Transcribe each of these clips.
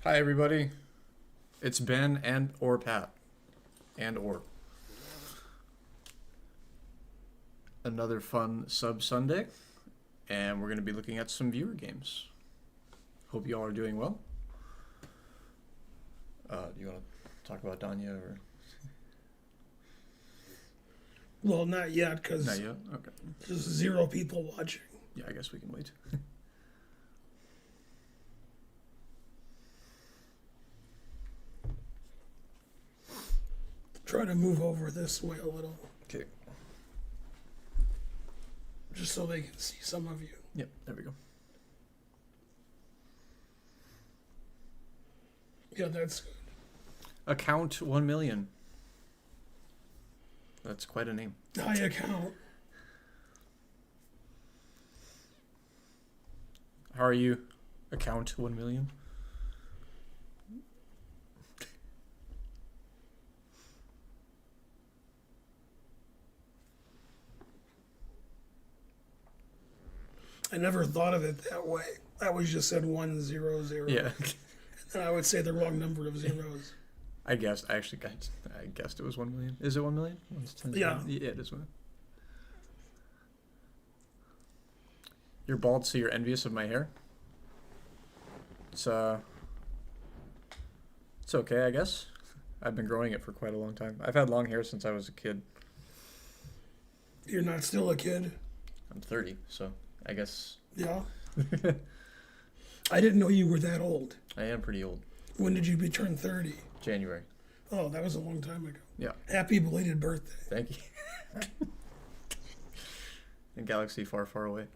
Hi, everybody. It's Ben and/or Pat. And/or. Another fun sub Sunday. And we're going to be looking at some viewer games. Hope you all are doing well. Do you want to talk about Danya or? Well, not yet, because Not yet? Okay. there's 0 people watching. Yeah, I guess we can wait. Try to move over this way a little, Okay. just so they can see some of you. Yep, there we go. Yeah, that's good. Account 1 million. That's quite a name. High account. How are you? Account 1 million? I never thought of it that way. I always just said 100. Yeah. And I would say the wrong number of zeros. I guessed. I guessed it was 1 million. Is it 1 million? Yeah. Yeah, it is 1 million. You're bald, so you're envious of my hair? It's okay, I guess. I've been growing it for quite a long time. I've had long hair since I was a kid. You're not still a kid? I'm 30, so I guess Yeah. I didn't know you were that old. I am pretty old. When did you turn 30? January. Oh, that was a long time ago. Yeah. Happy belated birthday. Thank you. In galaxy far, far away.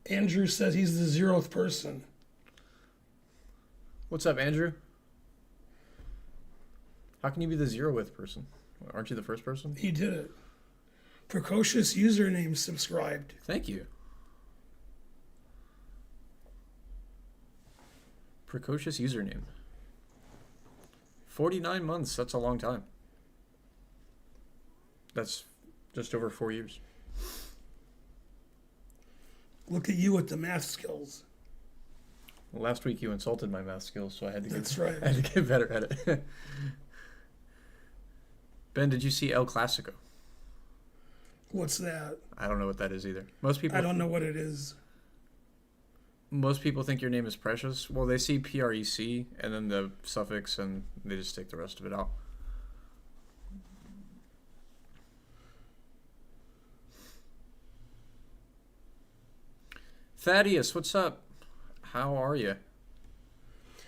Andrew says he's the 0th person. What's up, Andrew? How can you be the 0th person? Aren't you the first person? He did it. Precocious username subscribed. Thank you. Precocious username. 49 months, that's a long time. That's just over 4 years. Look at you with the math skills. Well, last week you insulted my math skills, so I had to That's right. I had to get better at it. Ben, did you see El Clasico? What's that? I don't know what that is either. Most people I don't know what it is. Most people think your name is Precious. Well, they see PREC and then the suffix, and they just take the rest of it out. Thaddeus, what's up? How are you?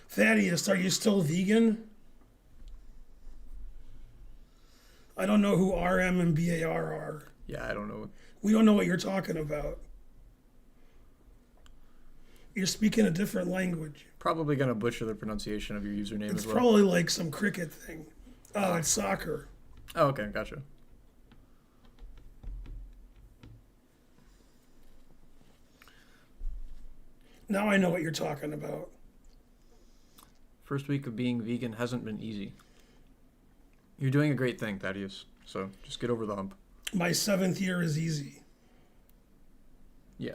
Thaddeus, are you still vegan? I don't know who RM and BAR are. Yeah, I don't know. We don't know what you're talking about. You're speaking a different language. Probably gonna butcher the pronunciation of your username It's as well. probably like some cricket thing. Oh, it's soccer. Oh, okay, gotcha. Now I know what you're talking about. First week of being vegan hasn't been easy. You're doing a great thing, Thaddeus. So just get over the hump. My 7th year is easy. Yeah.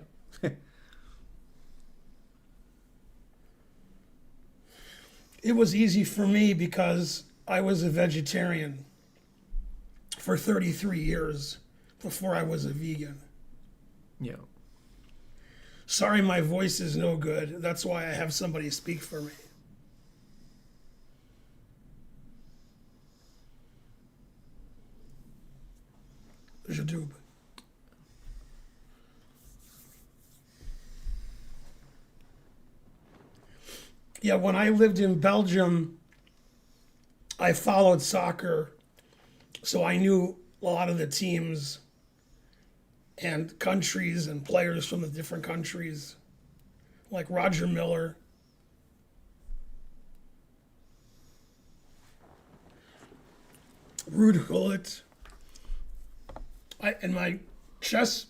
It was easy for me because I was a vegetarian for 33 years before I was a vegan. Yeah. Sorry, my voice is no good. That's why I have somebody speak for me. There's your tube. Yeah, when I lived in Belgium, I followed soccer, so I knew a lot of the teams and countries and players from the different countries, like Roger Miller. Ruud Gullit. In my chess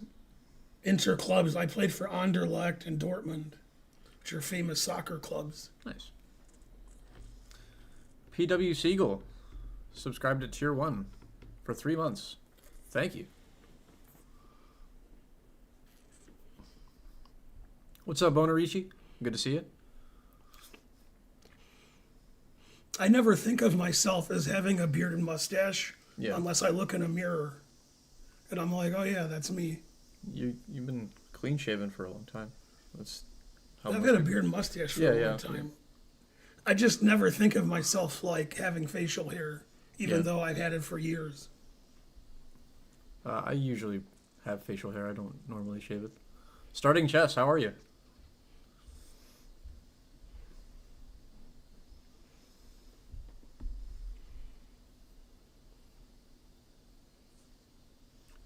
interclubs, I played for Anderlecht and Dortmund, which are famous soccer clubs. Nice. PW Siegel subscribed to Tier 1 for 3 months. Thank you. What's up, Bonarici? Good to see you. I never think of myself as having a beard and mustache Yeah. unless I look in a mirror. And I'm like, oh yeah, that's me. You've been clean shaven for a long time. That's how I've most had a people- beard and mustache for Yeah, a long yeah, time. I just never think of myself like having facial hair, even Yeah. though I've had it for years. I usually have facial hair. I don't normally shave it. Starting chess, how are you?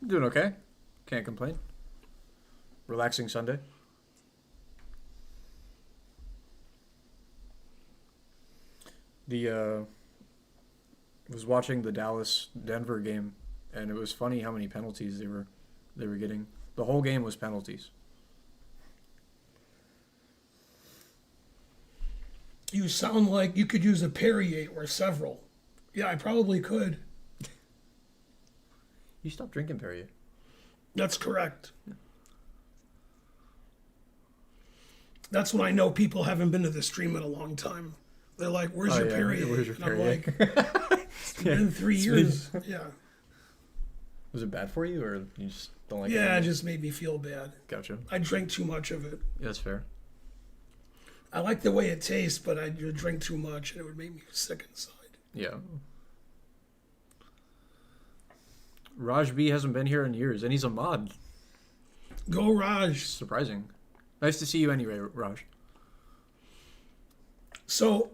Doing okay. Can't complain. Relaxing Sunday. Was watching the Dallas Denver game, and it was funny how many penalties they were getting. The whole game was penalties. You sound like you could use a Perrier or several. Yeah, I probably could. You stopped drinking Perrier. That's correct. That's when I know people haven't been to the stream in a long time. They're like, "Where's Oh, your yeah, Perrier?" where's your And I'm Perrier? like, "It's been 3 years." Yeah. Was it bad for you, or you just don't like it? Yeah, it anymore? just made me feel bad. Gotcha. I drank too much of it. Yeah, that's fair. I like the way it tastes, but I'd drink too much and it would make me sick inside. Yeah. Raj B hasn't been here in years, and he's a mod. Go Raj. Surprising. Nice to see you anyway, Raj. So,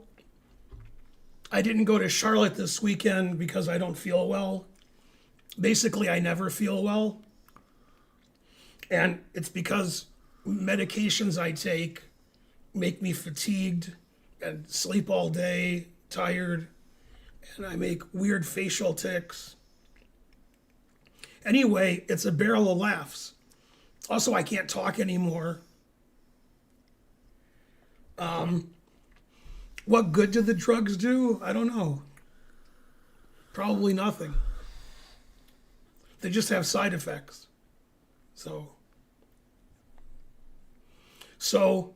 I didn't go to Charlotte this weekend because I don't feel well. Basically, I never feel well. And it's because medications I take make me fatigued and sleep all day, tired, and I make weird facial tics. Anyway, it's a barrel of laughs. Also, I can't talk anymore. What good do the drugs do? I don't know. Probably nothing. They just have side effects. So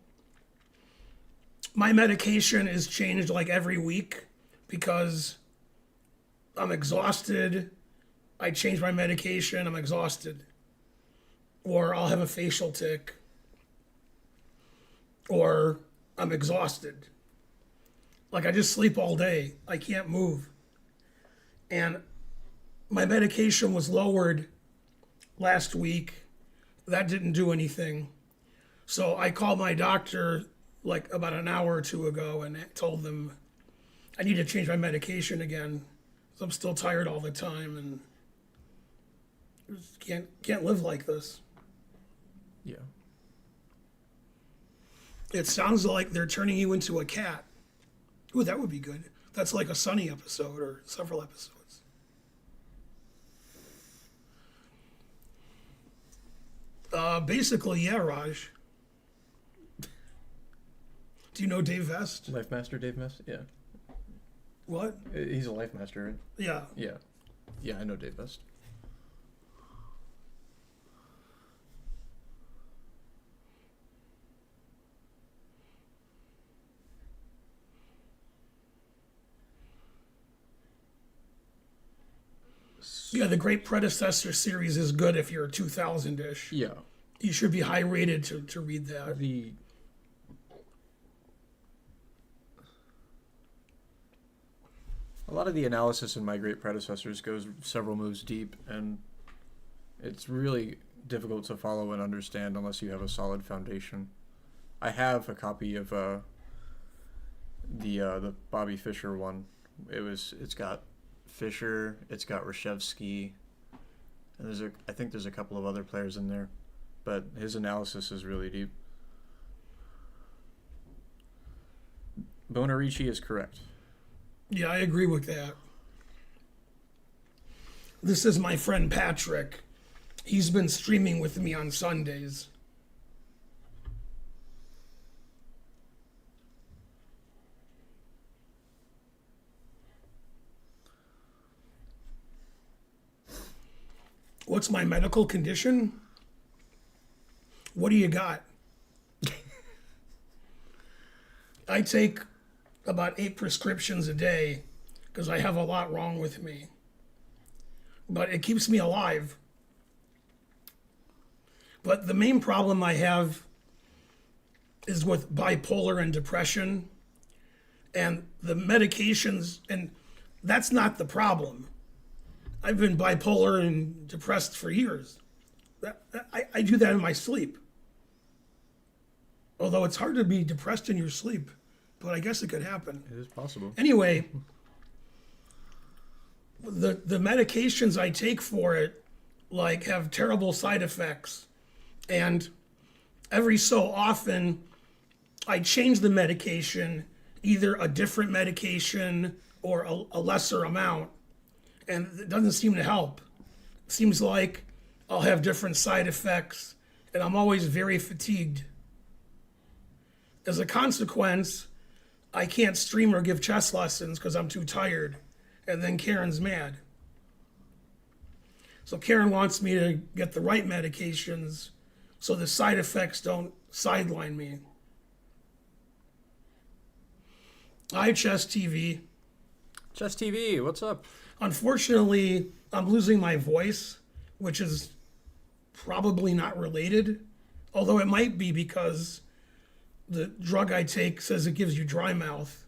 my medication is changed like every week because I'm exhausted. I change my medication, I'm exhausted. Or I'll have a facial tic. Or I'm exhausted. Like I just sleep all day. I can't move. And my medication was lowered last week. That didn't do anything. So I called my doctor like about an hour or two ago and told them I need to change my medication again. 'Cause I'm still tired all the time and just can't live like this. Yeah. It sounds like they're turning you into a cat. Ooh, that would be good. That's like a Sunny episode or several episodes. Basically, yeah, Raj. Do you know Dave Vest? Life Master Dave Mess? Yeah. What? He's a Life Master, right? Yeah. Yeah. Yeah, I know Dave Best. Yeah, the Great Predecessor series is good if you're 2000-ish. Yeah. You should be high rated to read that. A lot of the analysis in My Great Predecessors goes several moves deep, and it's really difficult to follow and understand unless you have a solid foundation. I have a copy of the Bobby Fischer one. It's got Fischer, it's got Reshevsky, and I think there's a couple of other players in there, but his analysis is really deep. Bonarici is correct. Yeah, I agree with that. This is my friend Patrick. He's been streaming with me on Sundays. What's my medical condition? What do you got? I take about 8 prescriptions a day because I have a lot wrong with me. But it keeps me alive. But the main problem I have is with bipolar and depression and the medications, and that's not the problem. I've been bipolar and depressed for years. I do that in my sleep. Although it's hard to be depressed in your sleep, but I guess it could happen. It is possible. Anyway, the medications I take for it like have terrible side effects, and every so often I change the medication, either a different medication or a lesser amount, and it doesn't seem to help. It seems like I'll have different side effects, and I'm always very fatigued. As a consequence, I can't stream or give chess lessons because I'm too tired, and then Karen's mad. So Karen wants me to get the right medications so the side effects don't sideline me. Hi, Chess TV. Chess TV, what's up? Unfortunately, I'm losing my voice, which is probably not related, although it might be because the drug I take says it gives you dry mouth,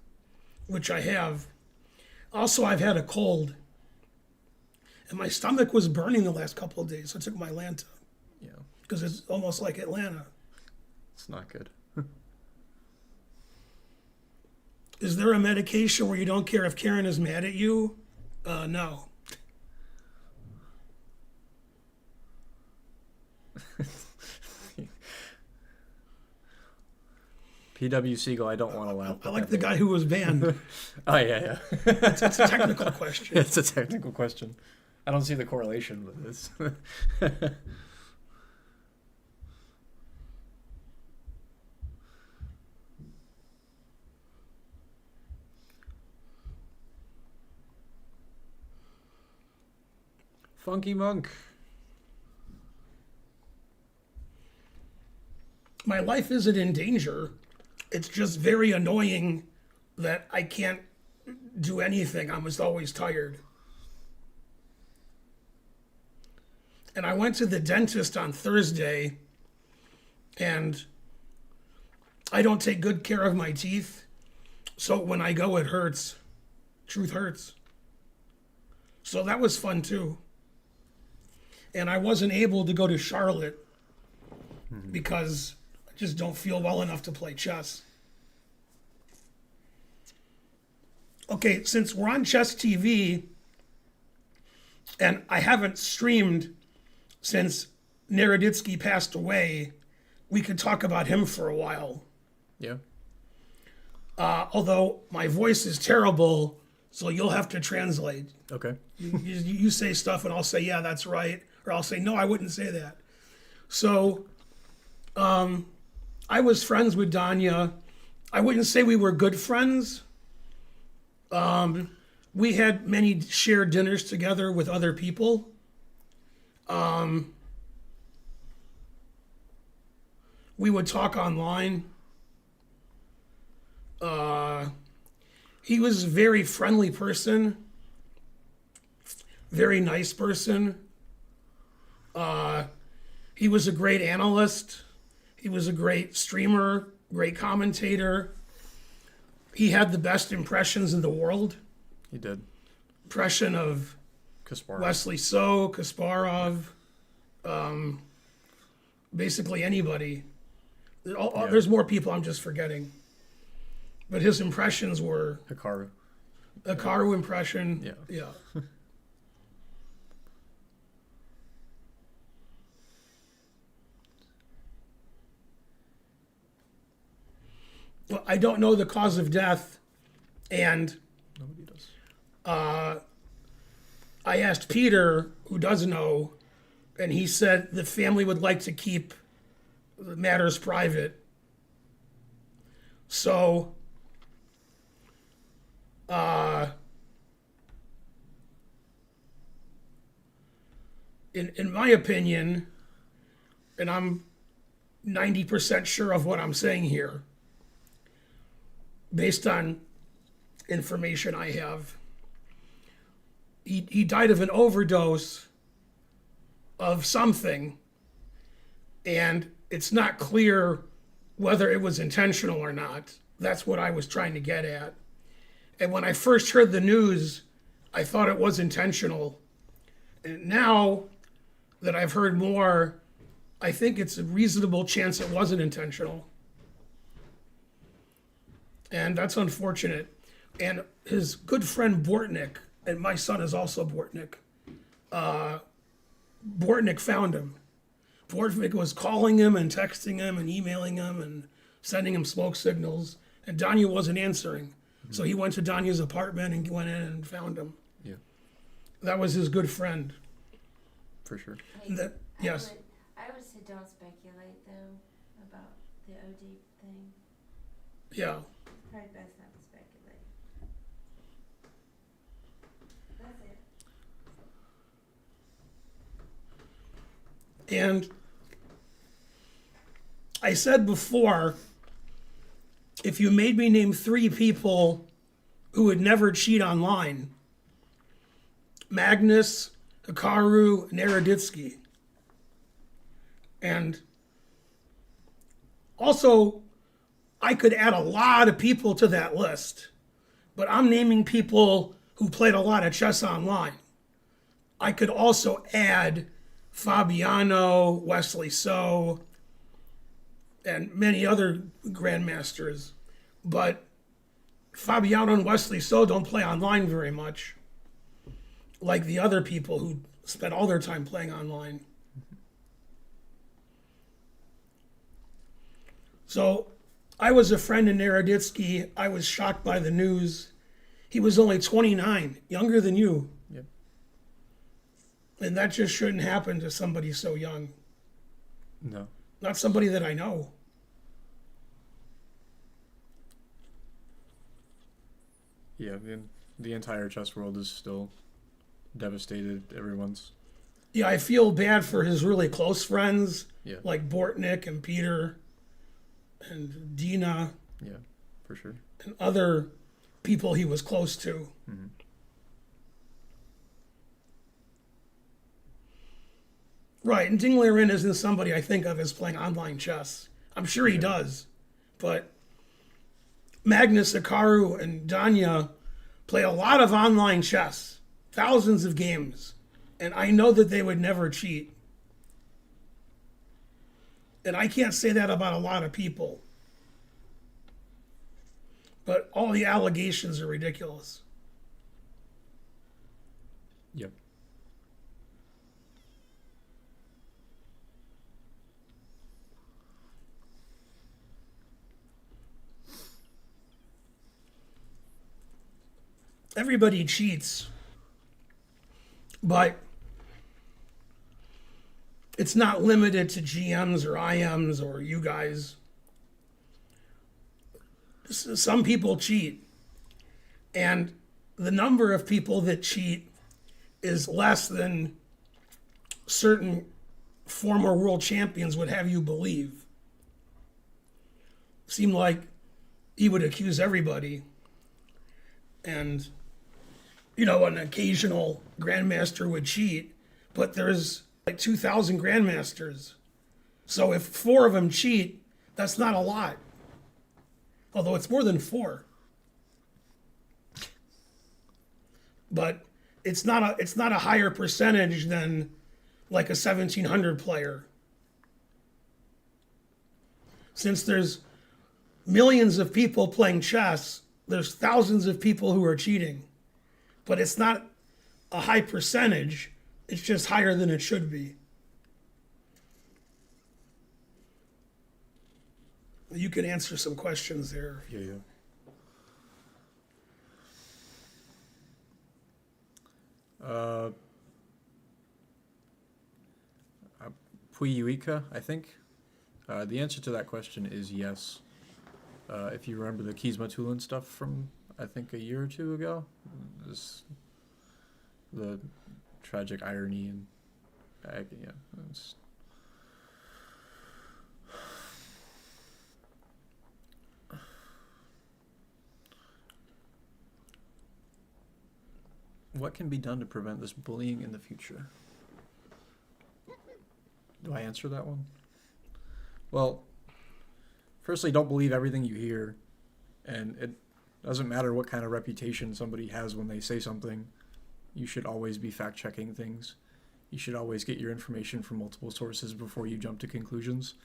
which I have. Also, I've had a cold, and my stomach was burning the last couple of days, so I took my Lanta, Yeah, because it's almost like Atlanta. it's not good. Is there a medication where you don't care if Karen is mad at you? No. PW Siegel, I don't want to laugh. I like the guy who was banned. Oh, yeah, yeah. It's a technical question. It's a technical question. I don't see the correlation with this. Funky Monk. My life isn't in danger. It's just very annoying that I can't do anything. I'm just always tired. And I went to the dentist on Thursday, and I don't take good care of my teeth. So when I go, it hurts. Truth hurts. So that was fun too. And I wasn't able to go to Charlotte because I just don't feel well enough to play chess. Okay, since we're on Chess TV, and I haven't streamed since Naroditsky passed away, we could talk about him for a while. Yeah. Although my voice is terrible, so you'll have to translate. Okay. You say stuff and I'll say, yeah, that's right. Or I'll say, no, I wouldn't say that. So I was friends with Danya. I wouldn't say we were good friends. We had many shared dinners together with other people. We would talk online. He was a very friendly person, very nice person. He was a great analyst. He was a great streamer, great commentator. He had the best impressions in the world. He did. Impression of Kasparov. Wesley So, Kasparov, basically anybody. There's more people I'm just forgetting. But his impressions were Hikaru. a Karu impression. Yeah. Yeah. Well, I don't know the cause of death, and Nobody does. I asked Peter, who does know, and he said the family would like to keep the matters private. So, in my opinion, and I'm 90% sure of what I'm saying here, based on information I have, he died of an overdose of something, and it's not clear whether it was intentional or not. That's what I was trying to get at. And when I first heard the news, I thought it was intentional. And now that I've heard more, I think it's a reasonable chance it wasn't intentional. And that's unfortunate. And his good friend Bortnick, and my son is also Bortnick, Bortnick found him. Bortnick was calling him and texting him and emailing him and sending him smoke signals, and Danya wasn't answering. So he went to Danya's apartment and went in and found him. Yeah, That was his good friend. for sure. That, yes. I would say don't speculate though about the OD thing. Yeah. Probably best not to speculate. That's it. And I said before, if you made me name 3 people who would never cheat online, Magnus, Hikaru, and Eraditsky. And also, I could add a lot of people to that list, but I'm naming people who played a lot of chess online. I could also add Fabiano, Wesley So, and many other grandmasters, but Fabiano and Wesley So don't play online very much, like the other people who spend all their time playing online. So I was a friend in Naroditsky. I was shocked by the news. He was only 29, younger than you. Yep. And that just shouldn't happen to somebody so young. No. Not somebody that I know. Yeah, the entire chess world is still devastated. Everyone's. Yeah, I feel bad for his really close friends, Yeah. like Bortnick and Peter and Dina Yeah, for sure. and other people he was close to. Mm-hmm. Right, and Ding Liren isn't somebody I think of as playing online chess. I'm sure he does, but Magnus, Hikaru, and Danya play a lot of online chess, thousands of games, and I know that they would never cheat. And I can't say that about a lot of people. But all the allegations are ridiculous. Yep. Everybody cheats, but it's not limited to GMs or IMs or you guys. Some people cheat, and the number of people that cheat is less than certain former world champions would have you believe. Seemed like he would accuse everybody, and an occasional grandmaster would cheat, but there's like 2,000 grandmasters. So if 4 of them cheat, that's not a lot. Although it's more than 4. But it's not a higher percentage than like a 1,700 player. Since there's millions of people playing chess, there's thousands of people who are cheating. But it's not a high percentage. It's just higher than it should be. You can answer some questions there. Yeah. Puyuika, I think. The answer to that question is yes. If you remember the Kismatulin stuff from, I think, a year or 2 ago, the tragic irony and it's, What can be done to prevent this bullying in the future? Do I answer that one? Well, firstly, don't believe everything you hear, and it doesn't matter what kind of reputation somebody has when they say something. You should always be fact-checking things. You should always get your information from multiple sources before you jump to conclusions.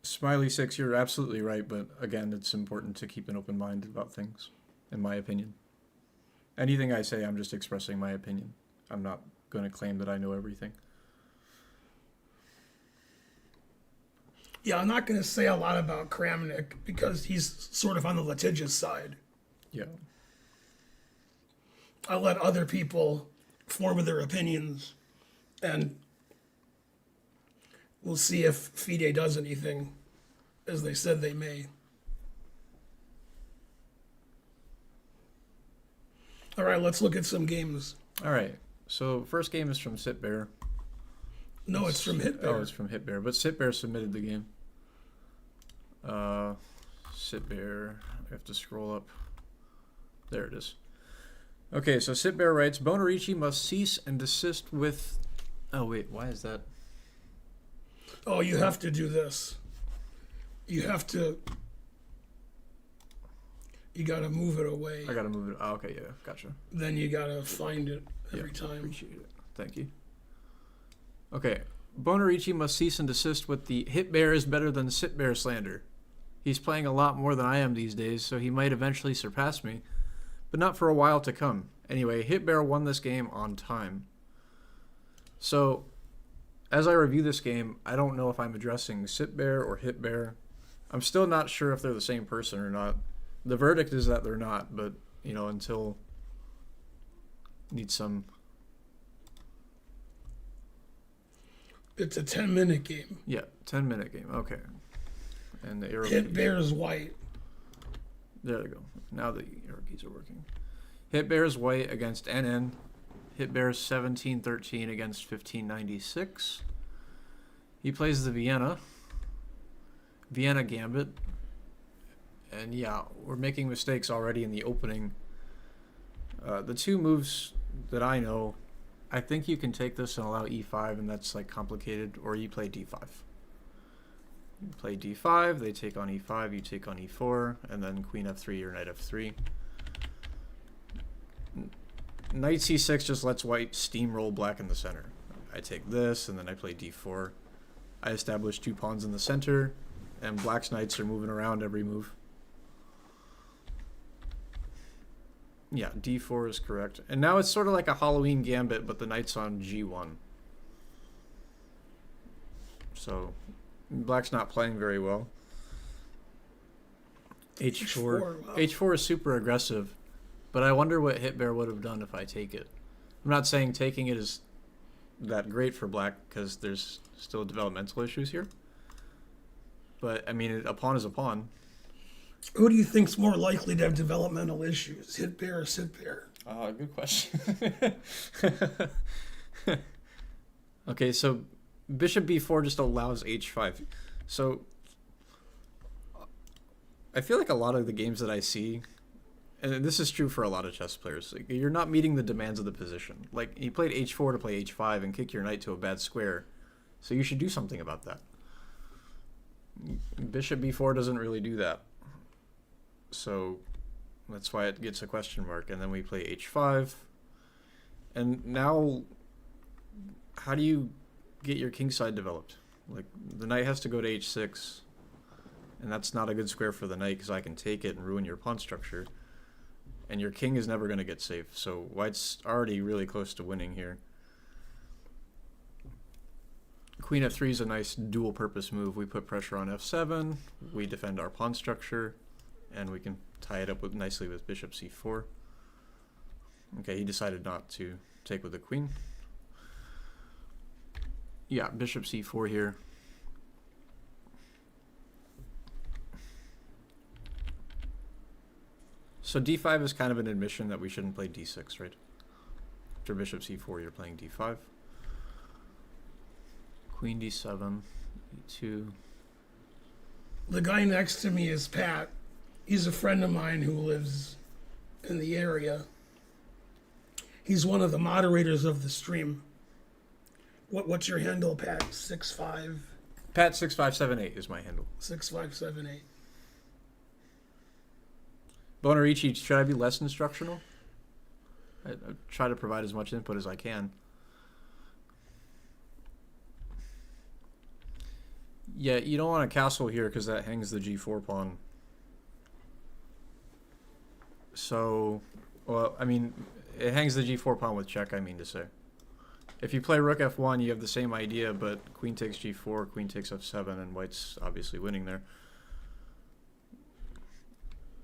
Smiley6, you're absolutely right, but again, it's important to keep an open mind about things, in my opinion. Anything I say, I'm just expressing my opinion. I'm not going to claim that I know everything. Yeah, I'm not going to say a lot about Kramnik because he's sort of on the litigious side. Yeah. I let other people form their opinions, and we'll see if FIDE does anything, as they said they may. All right, let's look at some games. All right. So first game is from Sitbear. No, it's from HitBear. Oh, it's from HitBear, but Sitbear submitted the game. Sitbear, I have to scroll up. There it is. Okay, so Sitbear writes, Bonarichi must cease and desist with... Oh, wait, why is that? Oh, you have to do this. You have to... You gotta move it away. I gotta move it. Oh, okay, yeah, gotcha. Then you gotta find it every time. Appreciate it. Thank you. Okay, Bonarichi must cease and desist with the HitBear is better than Sitbear slander. He's playing a lot more than I am these days, so he might eventually surpass me, but not for a while to come. Anyway, HitBear won this game on time. So, as I review this game, I don't know if I'm addressing Sitbear or HitBear. I'm still not sure if they're the same person or not. The verdict is that they're not, but, you know, until... Need some... It's a 10-minute game. Yeah, 10-minute game. Okay. And the arrow HitBear is white. There we go. Now the arrow keys are working. HitBear is white against NN. HitBear is 17-13 against 1596. He plays the Vienna Gambit. And yeah, we're making mistakes already in the opening. The two moves that I know, I think you can take this and allow e5, and that's like complicated, or you play d5. You play d5, they take on e5, you take on e4, and then queen f3 or knight f3. Knight c6 just lets white steamroll black in the center. I take this, and then I play d4. I establish two pawns in the center, and black's knights are moving around every move. Yeah, d4 is correct. And now it's sort of like a Halloween gambit, but the knight's on g1. So, black's not playing very well. h4. Wow. h4 is super aggressive, but I wonder what HitBear would have done if I take it. I'm not saying taking it is that great for black, because there's still developmental issues here. But, I mean, a pawn is a pawn. Who do you think's more likely to have developmental issues, HitBear or Sitbear? Good question. Okay, so bishop b4 just allows h5. So I feel like a lot of the games that I see, and this is true for a lot of chess players, like, you're not meeting the demands of the position. Like, he played h4 to play h5 and kick your knight to a bad square, so you should do something about that. Bishop b4 doesn't really do that. So that's why it gets a question mark. And then we play h5. And now, how do you get your king side developed? Like, the knight has to go to h6. And that's not a good square for the knight, because I can take it and ruin your pawn structure. And your king is never going to get safe. So white's already really close to winning here. Queen f3 is a nice dual purpose move. We put pressure on f7. We defend our pawn structure. And we can tie it up nicely with bishop c4. Okay, he decided not to take with the queen. Yeah, bishop c4 here. So d5 is kind of an admission that we shouldn't play d6, right? After bishop c4, you're playing d5. Queen d7, e2. The guy next to me is Pat. He's a friend of mine who lives in the area. He's one of the moderators of the stream. What's your handle, Pat? 65 Pat6578 is my handle. 6578. Bonarici, should I be less instructional? I try to provide as much input as I can. Yeah, you don't want a castle here because that hangs the g4 pawn. So, well, I mean, it hangs the g4 pawn with check, I mean to say. If you play rook f1, you have the same idea, but queen takes g4, queen takes f7, and white's obviously winning there.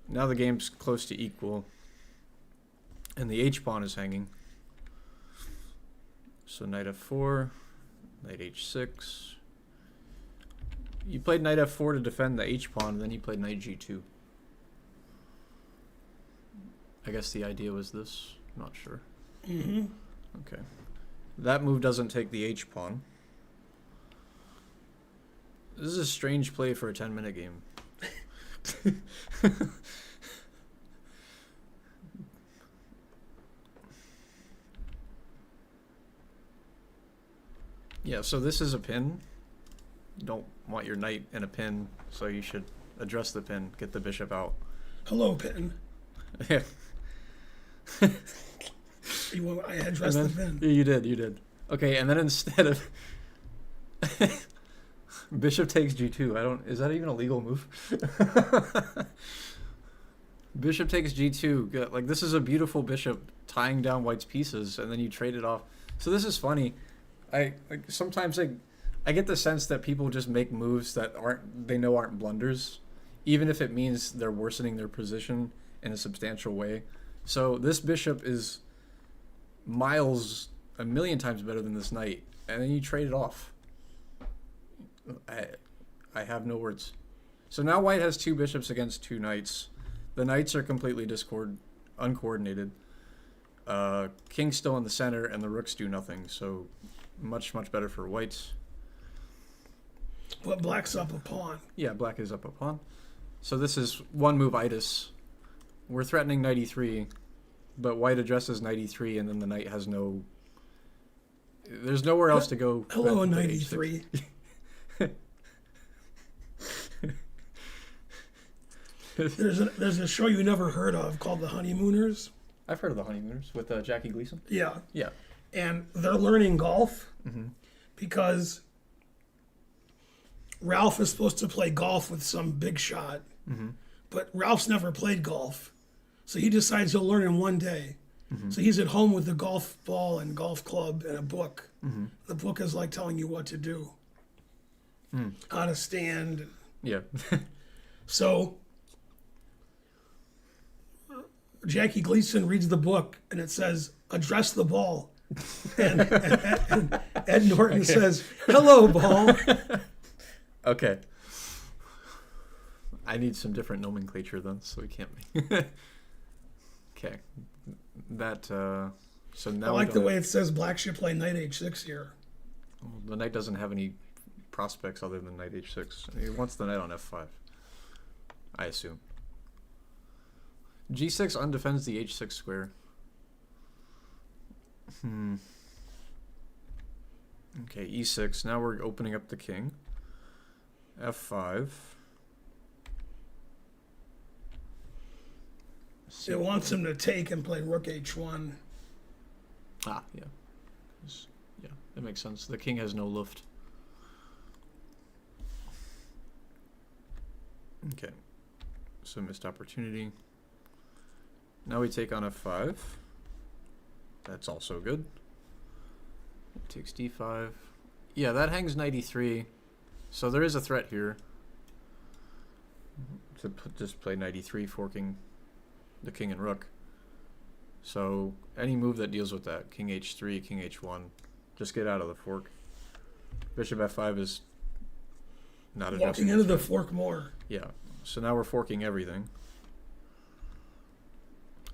Now the game's close to equal, and the h-pawn is hanging. So knight f4, knight h6. You played knight f4 to defend the h-pawn, and then you played knight g2. I guess the idea was this. I'm not sure. Mm-hmm. Okay. That move doesn't take the h-pawn. This is a strange play for a 10-minute game. Yeah, so this is a pin. You don't want your knight in a pin, so you should address the pin, get the bishop out. Hello, Pin. Yeah. I addressed the pin. You did. Okay, and then instead of bishop takes g2, is that even a legal move? Bishop takes g2. Like, this is a beautiful bishop tying down white's pieces, and then you trade it off. So this is funny. Sometimes I get the sense that people just make moves that aren't blunders, even if it means they're worsening their position in a substantial way. So this bishop is a million times better than this knight, and then you trade it off. I have no words. So now white has two bishops against two knights. The knights are completely uncoordinated. King's still in the center, and the rooks do nothing. So much better for whites. But black's up a pawn. Yeah, black is up a pawn. So this is one move itis. We're threatening knight e3, but white addresses knight e3, and then the knight has no... There's nowhere else to go. Hello, knight e3. There's a show you never heard of called The Honeymooners. I've heard of The Honeymooners with Jackie Gleason. Yeah. Yeah. And they're learning golf because Ralph is supposed to play golf with some big shot, but Ralph's never played golf. So he decides he'll learn in one day. So he's at home with the golf ball and golf club and a book. The book is like telling you what to do, how to stand. Yeah. So Jackie Gleason reads the book and it says, address the ball. And Ed Norton says, hello, ball. Okay. I need some different nomenclature then, so we can't be. Okay. That, so now I like the way it says black should play knight h6 here. Well, the knight doesn't have any prospects other than knight h6. He wants the knight on f5, I assume. g6 undefends the h6 square. Okay, e6. Now we're opening up the king. f5. It wants him to take and play rook h1. Ah, yeah. Yeah, that makes sense. The king has no luft. Okay. So missed opportunity. Now we take on f5. That's also good. Takes d5. Yeah, that hangs knight e3. So there is a threat here. To just play knight e3, forking the king and rook. So any move that deals with that, king h3, king h1, just get out of the fork. Bishop f5 is not addressing. Walking into the fork more. Yeah. So now we're forking everything.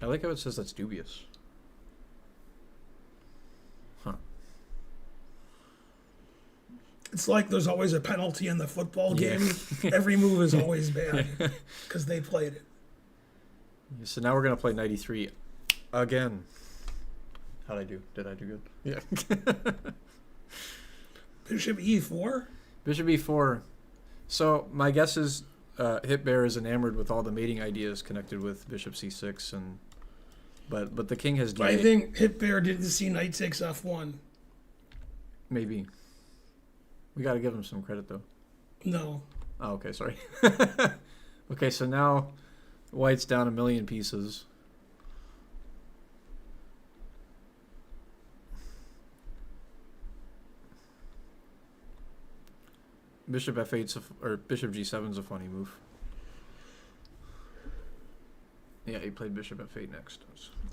I like how it says that's dubious. Huh. It's like there's always a penalty in the football Yeah. game. Every move is always bad because they played it. So now we're gonna play knight e3 again. How'd I do? Did I do good? Yeah. Bishop e4. Bishop e4. So my guess is Hitbear is enamored with all the mating ideas connected with bishop c6, and but the king has d8. I think Hitbear didn't see knight takes f1. Maybe. We got to give him some credit though. No. Oh, okay, sorry. Okay, so now white's down a million pieces. Bishop f8's or bishop g7's a funny move. Yeah, he played bishop f8 next.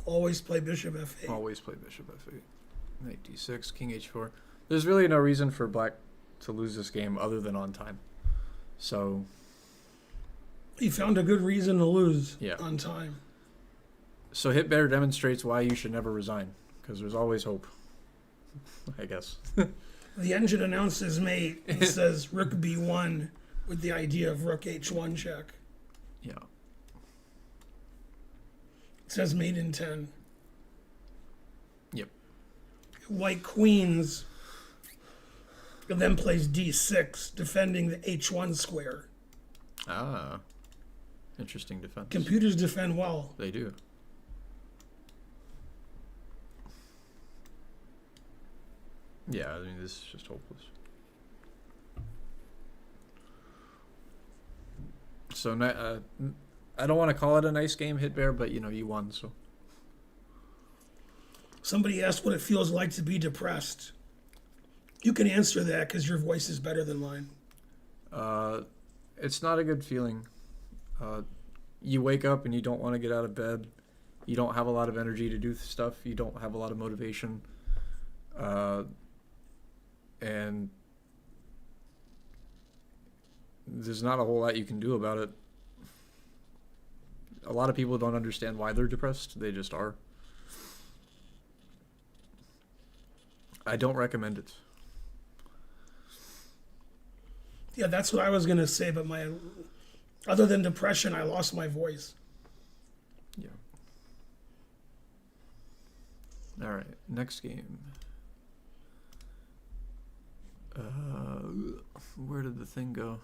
Always play bishop f8. Always play bishop f8. Knight d6, king h4. There's really no reason for black to lose this game other than on time. So, He found a good reason to lose Yeah. on time. so Hitbear demonstrates why you should never resign, because there's always hope, I guess. The engine announces mate and says rook b1 with the idea of rook h1 check. Yeah. It says mate in 10. Yep. White queens and then plays d6, defending the h1 square. Ah. Interesting defense. Computers defend well. They do. Yeah, I mean, this is just hopeless. So, I don't want to call it a nice game, Hitbear, but, you won, so. Somebody asked what it feels like to be depressed. You can answer that because your voice is better than mine. It's not a good feeling. You wake up and you don't want to get out of bed. You don't have a lot of energy to do stuff. You don't have a lot of motivation. And there's not a whole lot you can do about it. A lot of people don't understand why they're depressed. They just are. I don't recommend it. Yeah, that's what I was going to say, but other than depression, I lost my voice. Yeah. All right, next game. Where did the thing go?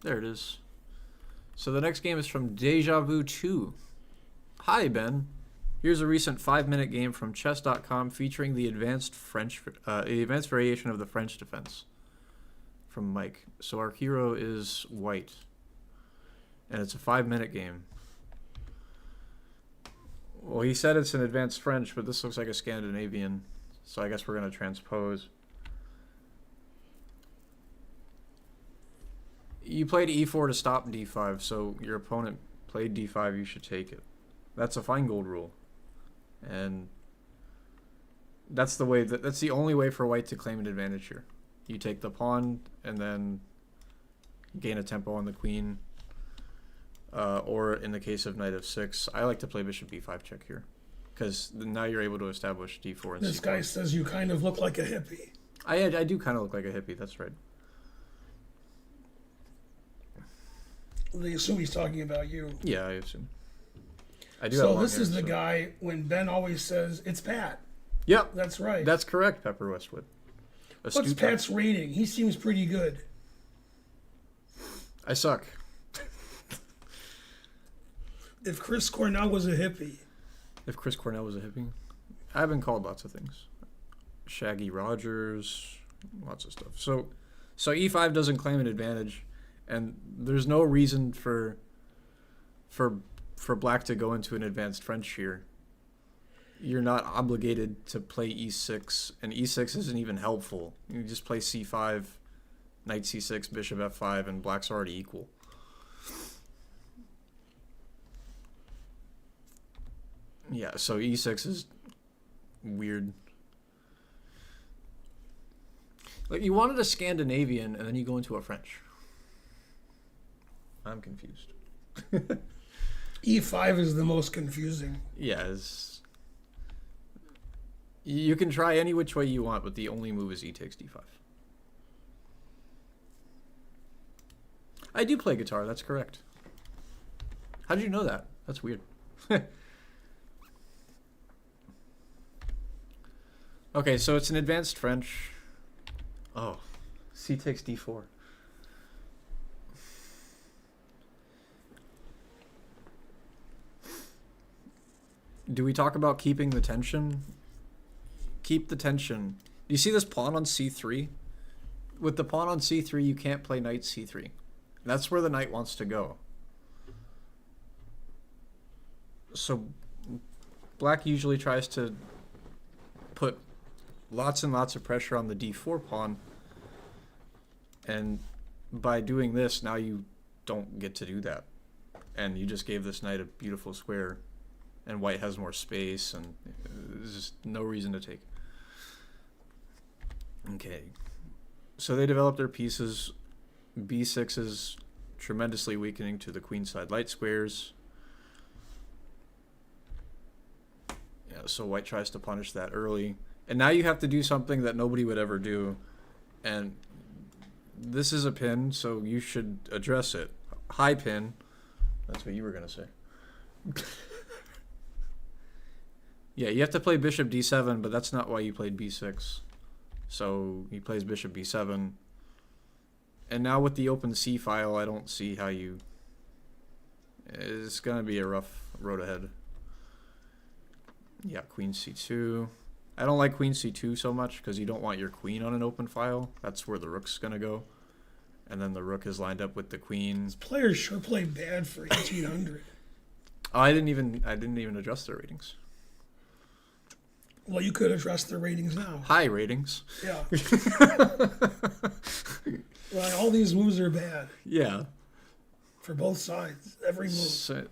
There it is. So the next game is from Deja Vu 2. Hi, Ben. Here's a recent 5-minute game from chess.com featuring the advanced variation of the French defense. From Mike. So our hero is white. And it's a 5-minute game. Well, he said it's an advanced French, but this looks like a Scandinavian. So I guess we're going to transpose. You played e4 to stop d5, so your opponent played d5, you should take it. That's a Feingold rule. And that's the only way for white to claim an advantage here. You take the pawn and then gain a tempo on the queen. Or in the case of knight f6, I like to play bishop b5 check here, because now you're able to establish d4 and This c4. guy says you kind of look like a hippie. I do kind of look like a hippie, that's right. They assume he's talking about you. Yeah, I assume. I do. So have this long is hair, the so- guy when Ben always says, it's Pat. Yep, That's right. that's correct, Pepper Westwood. What's Astute Pat's rating? He seems pretty good. I suck. If Chris Cornell was a hippie, If Chris Cornell was a hippie, I've been called lots of things. Shaggy Rogers, lots of stuff. So e5 doesn't claim an advantage, and there's no reason for black to go into an advanced French here. You're not obligated to play e6, and e6 isn't even helpful. You just play c5, knight c6, bishop f5, and black's already equal. Yeah, so e6 is weird. Like, you wanted a Scandinavian, and then you go into a French. I'm confused. E5 is the most confusing. Yeah, you can try any which way you want, but the only move is e takes d5. I do play guitar. That's correct. How did you know that? That's weird. Okay, so it's an advanced French. Oh, C takes d4. Do we talk about keeping the tension? Keep the tension. Do you see this pawn on c3? With the pawn on c3, you can't play knight c3. That's where the knight wants to go. So black usually tries to put lots and lots of pressure on the d4 pawn. And by doing this, now you don't get to do that. And you just gave this knight a beautiful square. And white has more space, and there's just no reason to take. Okay. So they develop their pieces. b6 is tremendously weakening to the queenside light squares. Yeah, so white tries to punish that early. And now you have to do something that nobody would ever do. And this is a pin, so you should address it. High pin. That's what you were going to say. Yeah, you have to play bishop d7, but that's not why you played b6. So he plays bishop b7. And now with the open c file, I don't see how you... It's going to be a rough road ahead. Yeah, queen c2. I don't like queen c2 so much because you don't want your queen on an open file. That's where the rook's going to go. And then the rook is lined up with the queen. These players sure play bad for 1800. Oh, I didn't even adjust their ratings. Well, you could address the ratings now. High ratings. Yeah. Well, all these moves are bad Yeah. for both sides. Every move. So,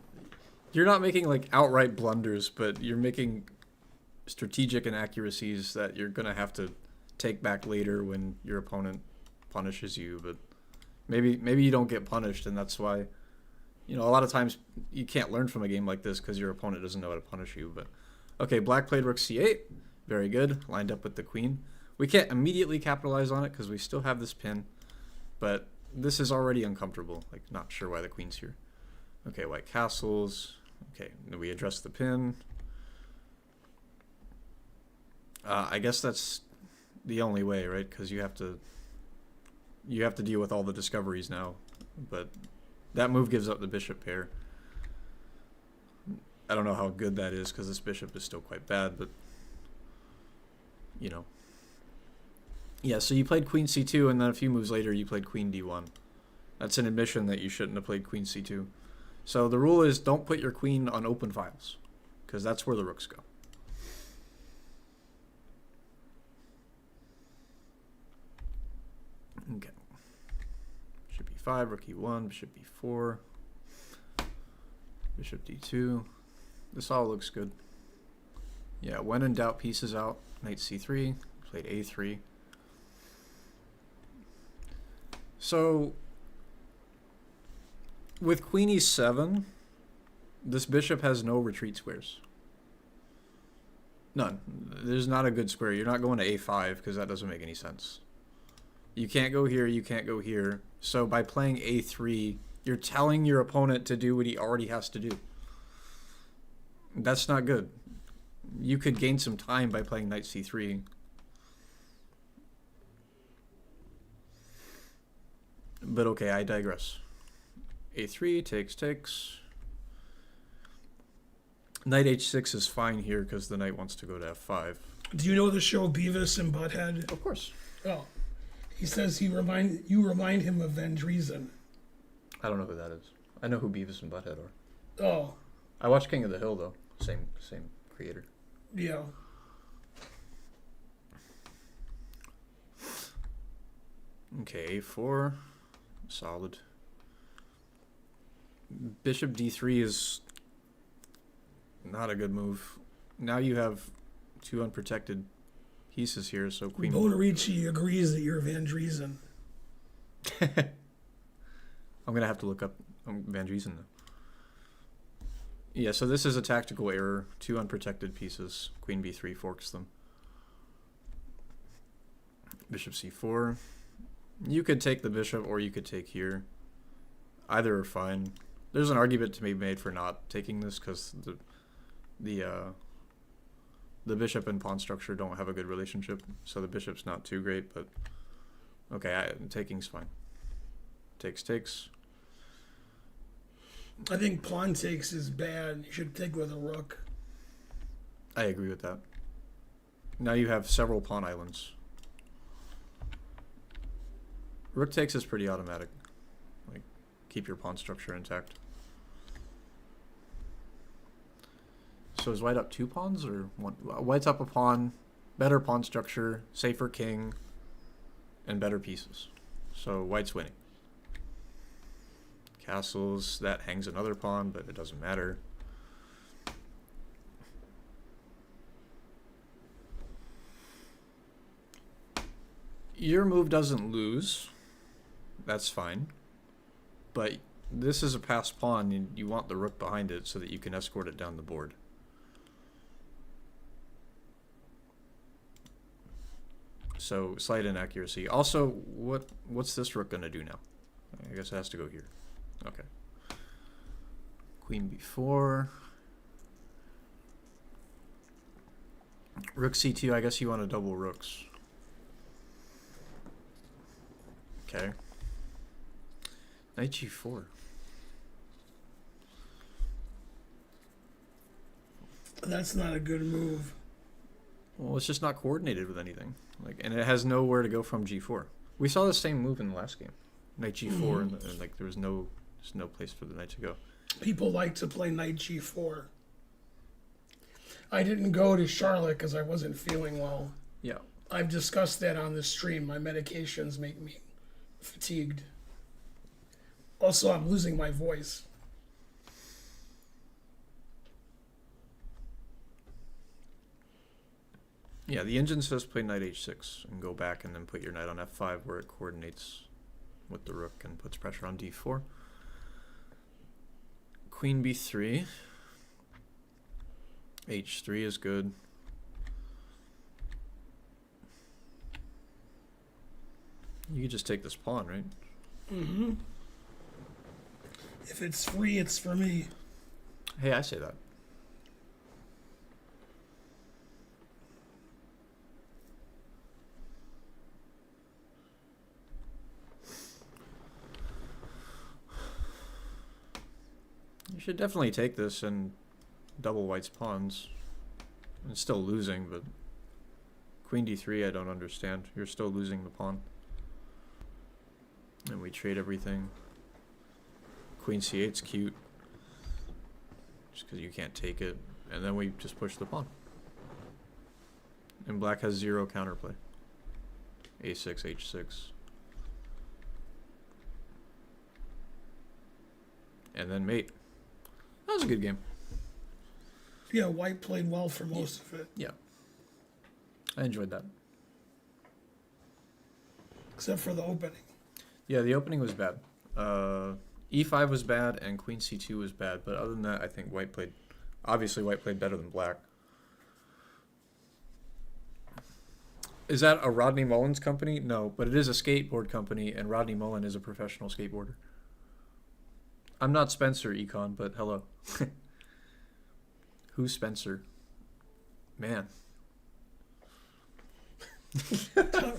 you're not making like outright blunders, but you're making strategic inaccuracies that you're going to have to take back later when your opponent punishes you. But maybe you don't get punished, and that's why, you know, a lot of times you can't learn from a game like this because your opponent doesn't know how to punish you. But okay, black played rook c8. Very good. Lined up with the queen. We can't immediately capitalize on it because we still have this pin. But this is already uncomfortable. Like, not sure why the queen's here. Okay, white castles. Okay, we address the pin. I guess that's the only way, right? Because you have to deal with all the discoveries now. But that move gives up the bishop pair. I don't know how good that is because this bishop is still quite bad, but you know. Yeah, so you played queen c2, and then a few moves later you played queen d1. That's an admission that you shouldn't have played queen c2. So the rule is don't put your queen on open files because that's where the rooks go. Okay. Bishop e5, rook e1, bishop e4, bishop d2. This all looks good. Yeah, when in doubt, pieces out. Knight c3, played a3. So, with queen e7, this bishop has no retreat squares. None. There's not a good square. You're not going to a5 because that doesn't make any sense. You can't go here, you can't go here. So by playing a3, you're telling your opponent to do what he already has to do. That's not good. You could gain some time by playing knight c3. But okay, I digress. a3 takes. Knight h6 is fine here because the knight wants to go to f5. Do you know the show Beavis and Butthead? Of course. Oh. He says you remind him of Van Driesen. I don't know who that is. I know who Beavis and Butthead are. Oh. I watched King of the Hill though. Same creator. Yeah. Okay, a4. Solid. Bishop d3 is not a good move. Now you have two unprotected pieces here, so queen... Bonarici agrees that you're Van Driesen. I'm going to have to look up Van Driesen, though. Yeah, so this is a tactical error. Two unprotected pieces. Queen b3 forks them. Bishop c4. You could take the bishop, or you could take here. Either are fine. There's an argument to be made for not taking this because the bishop and pawn structure don't have a good relationship, so the bishop's not too great. But okay, taking's fine. Takes. I think pawn takes is bad. You should take with a rook. I agree with that. Now you have several pawn islands. Rook takes is pretty automatic. Like, keep your pawn structure intact. So is white up 2 pawns or one? White's up a pawn, better pawn structure, safer king, and better pieces. So white's winning. Castles, that hangs another pawn, but it doesn't matter. Your move doesn't lose. That's fine. But this is a passed pawn, and you want the rook behind it so that you can escort it down the board. So slight inaccuracy. Also, what's this rook gonna do now? I guess it has to go here. Okay. Queen b4. Rook c2. I guess you want to double rooks. Okay. Knight g4. That's not a good move. Well, it's just not coordinated with anything. Like, and it has nowhere to go from g4. We saw the same move in the last game. Knight g4, and like there's no place for the knight to go. People like to play knight g4. I didn't go to Charlotte because I wasn't feeling well. Yeah. I've discussed that on the stream. My medications make me fatigued. Also, I'm losing my voice. Yeah, the engine says play knight h6 and go back and then put your knight on f5 where it coordinates with the rook and puts pressure on d4. Queen b3. h3 is good. You could just take this pawn, right? Mm-hmm. If it's free, it's for me. Hey, I say that. You should definitely take this and double white's pawns. It's still losing, but queen d3 I don't understand. You're still losing the pawn. And we trade everything. Queen c8's cute. Just because you can't take it. And then we just push the pawn. And black has 0 counterplay. a6, h6. And then mate. That was a good game. Yeah, white played well for most of it. Yeah. I enjoyed that. Except for the opening. Yeah, the opening was bad. E5 was bad and queen c2 was bad, but other than that, I think white played better than black. Is that a Rodney Mullen's company? No, but it is a skateboard company, and Rodney Mullen is a professional skateboarder. I'm not Spencer Econ, but hello. Who's Spencer? Man.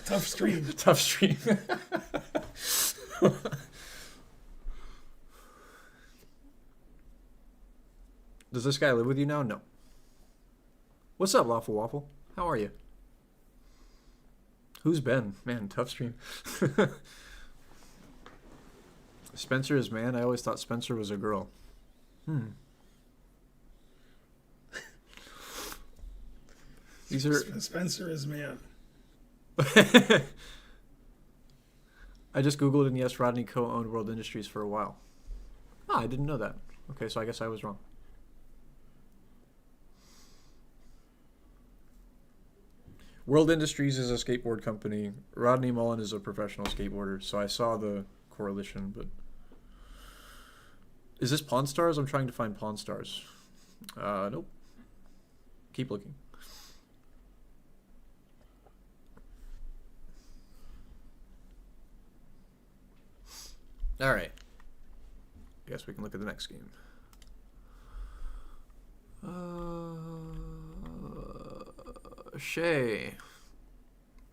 Tough stream. Tough stream. Does this guy live with you now? No. What's up, Lawful Waffle? How are you? Who's Ben? Man, tough stream. Spencer is man? I always thought Spencer was a girl. These are... Spencer is man. I just Googled and yes, Rodney co-owned World Industries for a while. Ah, I didn't know that. Okay, so I guess I was wrong. World Industries is a skateboard company. Rodney Mullen is a professional skateboarder, so I saw the correlation, but... Is this Pawn Stars? I'm trying to find Pawn Stars. Nope. Keep looking. All right. I guess we can look at the next game. Shay.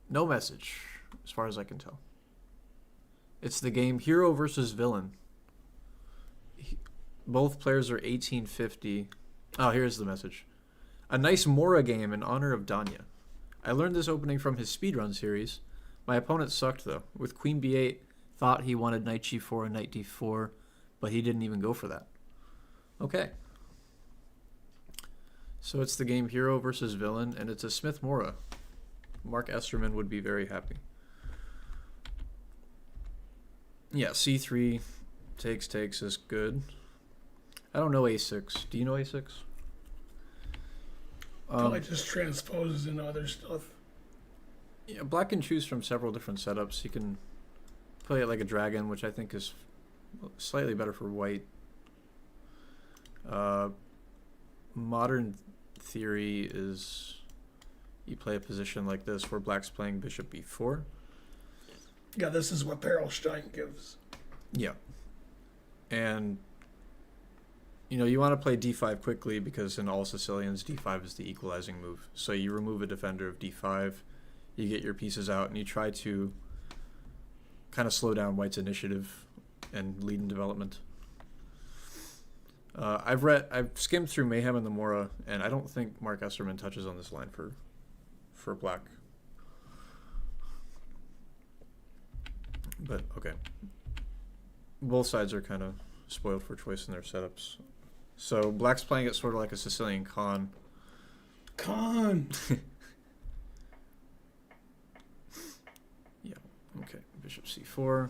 No message, as far as I can tell. It's the game Hero versus Villain. Both players are 1850. Oh, here's the message. A nice Mora game in honor of Danya. I learned this opening from his speedrun series. My opponent sucked, though. With Queen b8, thought he wanted knight g4 and knight d4, but he didn't even go for that. Okay. So it's the game Hero versus Villain, and it's a Smith Mora. Mark Esterman would be very happy. Yeah, c3 takes is good. I don't know a6. Do you know a6? Probably just transposes into other stuff. Yeah, black can choose from several different setups. He can play it like a dragon, which I think is slightly better for white. Modern theory is you play a position like this where black's playing bishop b4. Yeah, this is what Perelstein gives. Yeah. And, you know, you want to play d5 quickly because in all Sicilians, d5 is the equalizing move. So you remove a defender of d5, you get your pieces out, and you try to kind of slow down white's initiative and lead in development. I've skimmed through Mayhem and the Mora, and I don't think Mark Esterman touches on this line for black. But okay. Both sides are kind of spoiled for choice in their setups. So black's playing it sort of like a Sicilian Khan. Con. Yeah. Okay. Bishop c4,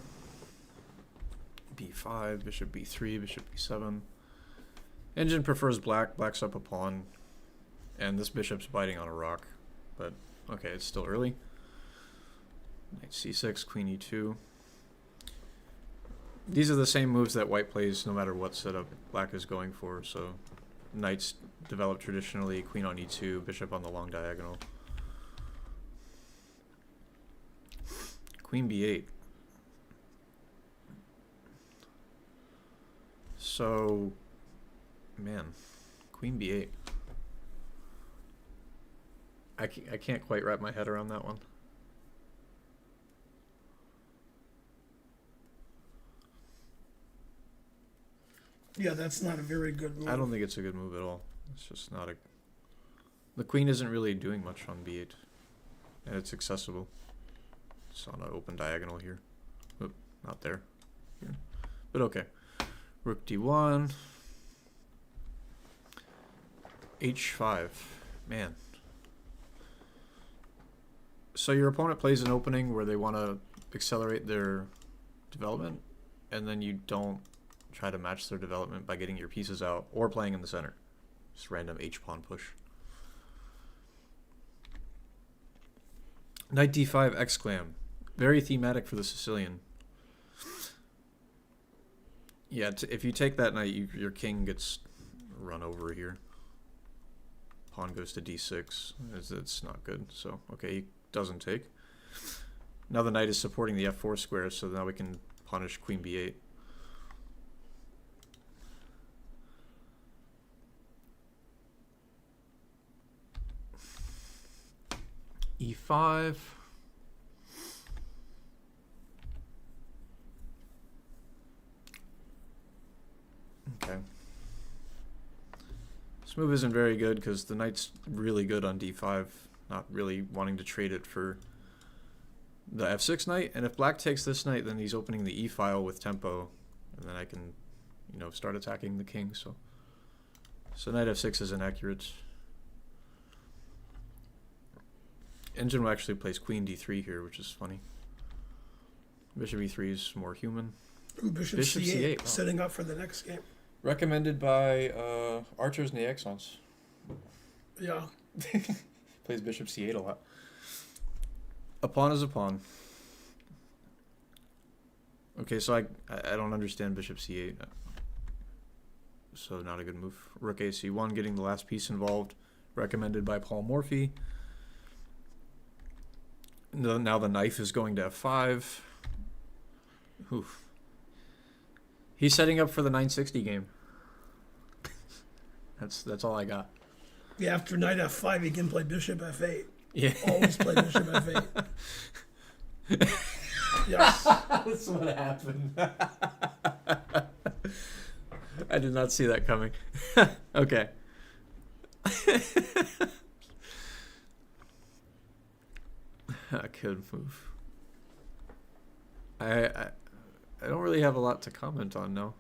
b5, bishop b3, bishop b7. Engine prefers black. Black's up a pawn, and this bishop's biting on a rock. But okay, it's still early. Knight c6, queen e2. These are the same moves that white plays no matter what setup black is going for. So knights develop traditionally, queen on e2, bishop on the long diagonal. Queen b8. So, man, queen b8. I can't quite wrap my head around that one. Yeah, that's not a very good move. I don't think it's a good move at all. It's just not a... The queen isn't really doing much on b8. And it's accessible. It's on an open diagonal here. Oop, not there. Here. But okay. Rook d1. h5. Man. So your opponent plays an opening where they want to accelerate their development, and then you don't try to match their development by getting your pieces out or playing in the center. Just random h-pawn push. Knight d5 exclam. Very thematic for the Sicilian. Yeah, if you take that knight, your king gets run over here. Pawn goes to d6. It's not good. So, okay, he doesn't take. Now the knight is supporting the f4 square, so now we can punish queen b8. e5. Okay. This move isn't very good because the knight's really good on d5, not really wanting to trade it for the f6 knight. And if black takes this knight, then he's opening the e-file with tempo, and then I can, you know, start attacking the king. So knight f6 is inaccurate. Engine actually plays queen d3 here, which is funny. Bishop e3 is more human. Ooh, bishop Bishop c8, C8, wow. setting up for the next game. Recommended by Archers in the Exons. Yeah. Plays bishop c8 a lot. A pawn is a pawn. Okay, so I don't understand bishop c8. So not a good move. Rook a c1, getting the last piece involved. Recommended by Paul Morphy. Now the knife is going to f5. Oof. He's setting up for the 960 game. That's all I got. Yeah, after knight f5, he can play bishop f8. Yeah. Always play bishop f8. Yes. That's what happened. I did not see that coming. Okay. I could move. I don't really have a lot to comment on, no.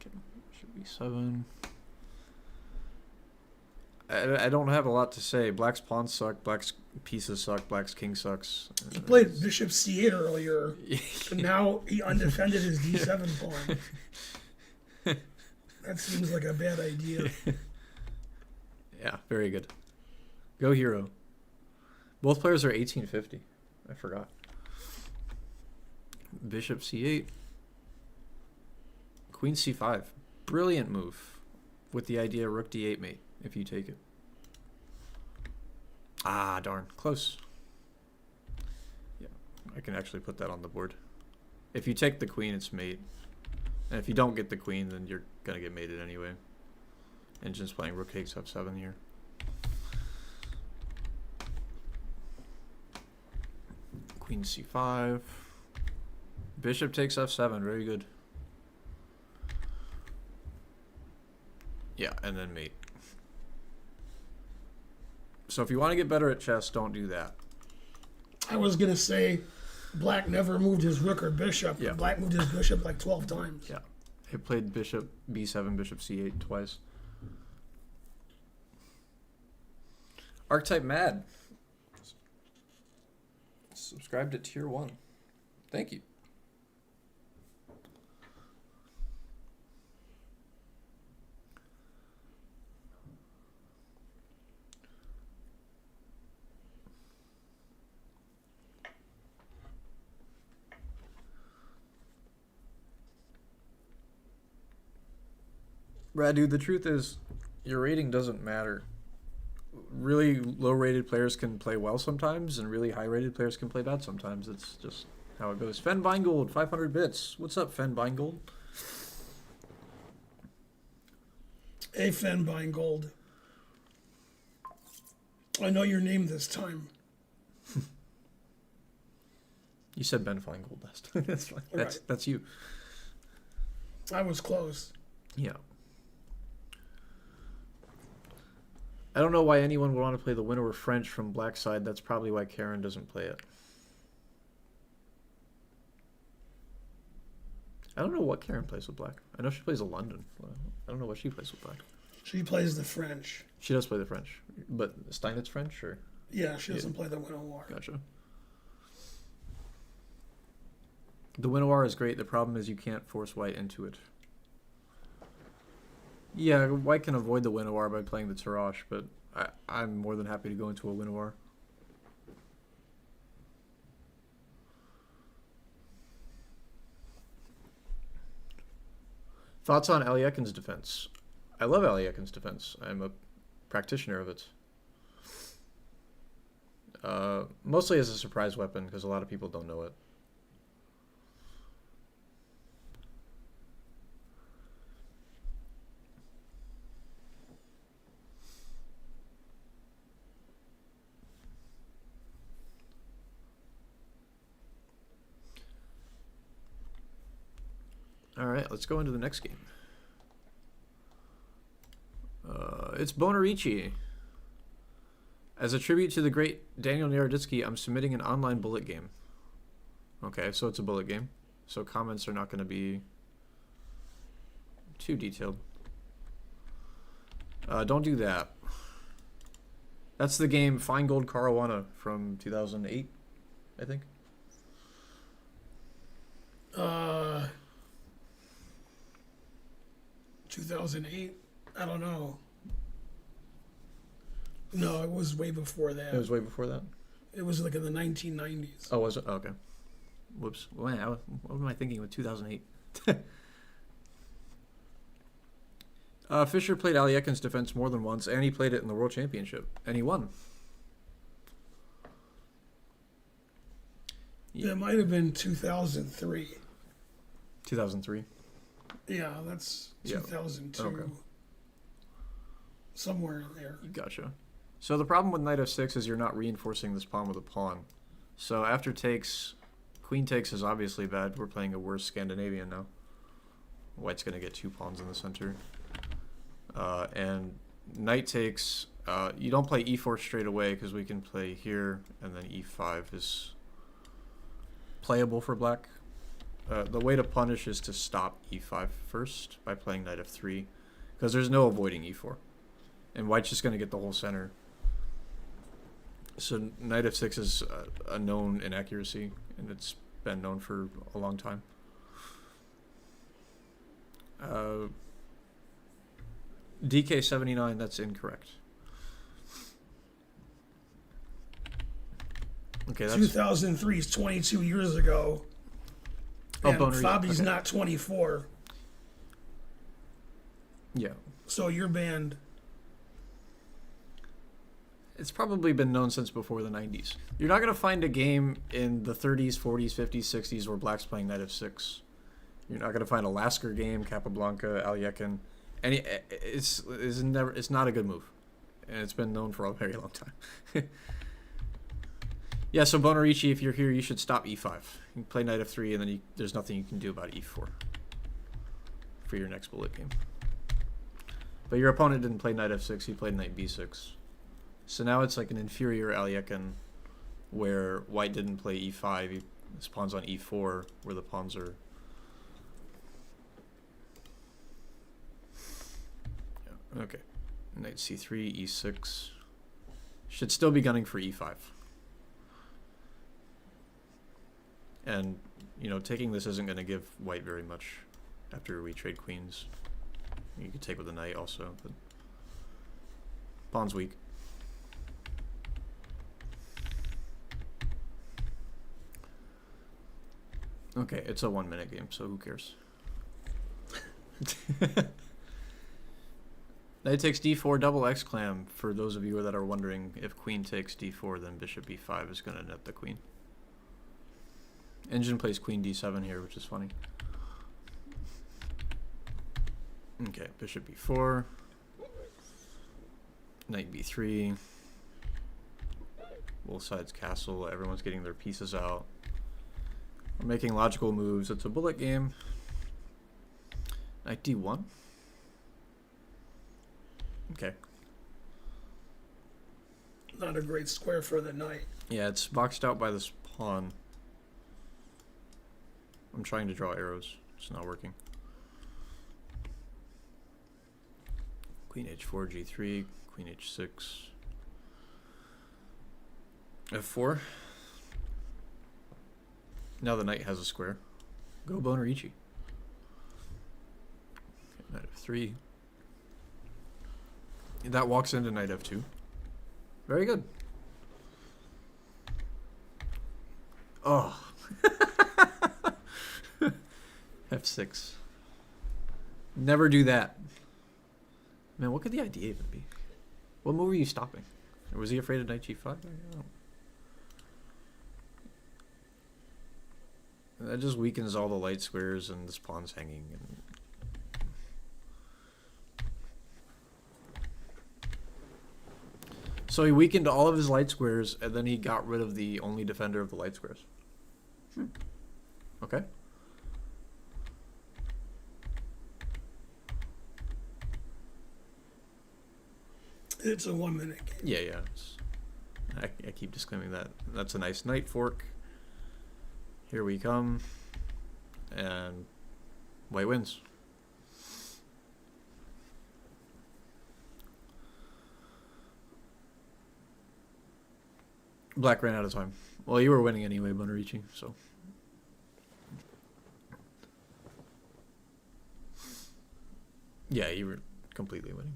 Okay, should be 7. I don't have a lot to say. Black's pawns suck, black's pieces suck, black's king sucks. He played bishop c8 earlier, and now he undefended his d7 pawn. That seems like a bad idea. Yeah, very good. Go hero. Both players are 1850. I forgot. Bishop c8. Queen c5. Brilliant move. With the idea rook d8 mate, if you take it. Ah, darn. Close. Yeah, I can actually put that on the board. If you take the queen, it's mate. And if you don't get the queen, then you're going to get mated anyway. Engine's playing rook takes f7 here. Queen c5. Bishop takes f7. Very good. Yeah, and then mate. So if you want to get better at chess, don't do that. I was going to say black never moved his rook or bishop. Yeah. Black moved his bishop like 12 times. Yeah. He played bishop b7, bishop c8 twice. Archetype Mad. Subscribe to Tier 1. Thank you. Brad, dude, the truth is, your rating doesn't matter. Really low-rated players can play well sometimes, and really high-rated players can play bad sometimes. It's just how it goes. Fen Beingold, 500 bits. What's up, Fen Beingold? A Fen Beingold. I know your name this time. You said Ben Feingold last. That's fine. Right. That's you. I was close. Yeah. I don't know why anyone would want to play the Winnower French from Black side. That's probably why Karen doesn't play it. I don't know what Karen plays with Black. I know she plays a London. I don't know what she plays with Black. She plays the French. She does play the French. But Steinitz French, or? Yeah, she doesn't play the Winnower. Gotcha. The Winnower is great. The problem is you can't force white into it. Yeah, white can avoid the Winnower by playing the Tarrasch, but I'm more than happy to go into a Winnower. Thoughts on Aliekin's defense? I love Aliekin's defense. I'm a practitioner of it. Mostly as a surprise weapon, because a lot of people don't know it. All right, let's go into the next game. It's Bonarici. As a tribute to the great Daniel Naroditsky, I'm submitting an online bullet game. Okay, so it's a bullet game. So comments are not going to be too detailed. Don't do that. That's the game Feingold Caruana from 2008, I think. 2008? I don't know. No, it was way before that. It was way before that? It was like in the 1990s. Oh, was it? Oh, okay. Whoops. What am I thinking with 2008? Fischer played Aliekin's defense more than once, and he played it in the World Championship, and he won. It might have been 2003. 2003. Yeah, that's Yeah. 2002. Okay. Somewhere in there. Gotcha. So the problem with knight f6 is you're not reinforcing this pawn with a pawn. So after takes, queen takes is obviously bad. We're playing a worse Scandinavian now. White's going to get 2 pawns in the center. And knight takes, you don't play e4 straight away because we can play here, and then e5 is playable for black. The way to punish is to stop e5 first by playing knight f3, because there's no avoiding e4. And white's just going to get the whole center. So knight f6 is a known inaccuracy, and it's been known for a long time. DK79, that's incorrect. Okay, that's 2003 is 22 years ago. Oh, And Boner, Fabi's okay. not 24. Yeah. So you're banned. It's probably been known since before the 90s. You're not going to find a game in the 30s, 40s, 50s, 60s where black's playing knight f6. You're not going to find a Lasker game, Capablanca, Aliekin. It's not a good move. And it's been known for a very long time. Yeah, so Bonarici, if you're here, you should stop e5. You can play knight f3, and then there's nothing you can do about e4 for your next bullet game. But your opponent didn't play knight f6, he played knight b6. So now it's like an inferior Aliekin where white didn't play e5, his pawn's on e4, where the pawns are... Yeah, okay. Knight c3, e6. Should still be gunning for e5. And, you know, taking this isn't going to give white very much after we trade queens. You could take with a knight also, but pawn's weak. Okay, it's a 1 minute game, so who cares? Knight takes d4, double X clam. For those of you that are wondering, if queen takes d4, then bishop e5 is going to net the queen. Engine plays queen d7 here, which is funny. Okay, bishop b4. Knight b3. Both sides castle. Everyone's getting their pieces out. We're making logical moves. It's a bullet game. Knight d1. Okay. Not a great square for the knight. Yeah, it's boxed out by this pawn. I'm trying to draw arrows. It's not working. Queen h4, g3, queen h6. f4. Now the knight has a square. Go Bonarici. Okay, knight f3. That walks into knight f2. Very good. Oh. f6. Never do that. Man, what could the idea even be? What move were you stopping? Or was he afraid of knight g5? I don't know. That just weakens all the light squares, and this pawn's hanging. And so he weakened all of his light squares, and then he got rid of the only defender of the light squares. Okay. It's a 1 minute game. Yeah, yeah. I keep disclaiming that. That's a nice knight fork. Here we come. And white wins. Black ran out of time. Well, you were winning anyway, Bonarici, so. Yeah, you were completely winning.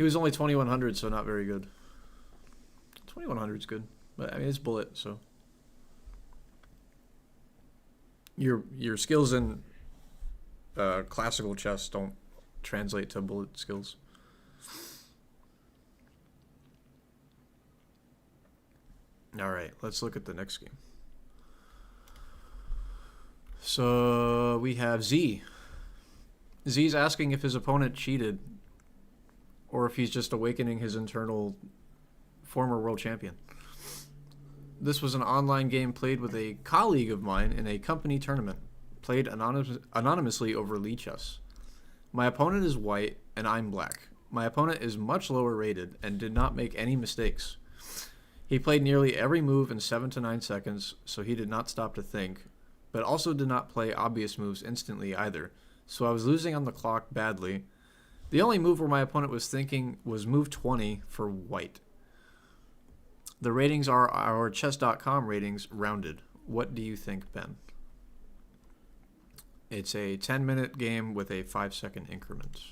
He was only 2100, so not very good. 2100's good, but I mean it's bullet, so your skills in classical chess don't translate to bullet skills. All right, let's look at the next game. So we have Z. Z's asking if his opponent cheated or if he's just awakening his internal former world champion. This was an online game played with a colleague of mine in a company tournament, played anonymously over Lichess. My opponent is white and I'm black. My opponent is much lower rated and did not make any mistakes. He played nearly every move in 7 to 9 seconds, so he did not stop to think, but also did not play obvious moves instantly either, so I was losing on the clock badly. The only move where my opponent was thinking was move 20 for white. The ratings are our chess.com ratings rounded. What do you think, Ben? It's a 10-minute game with a 5-second increment.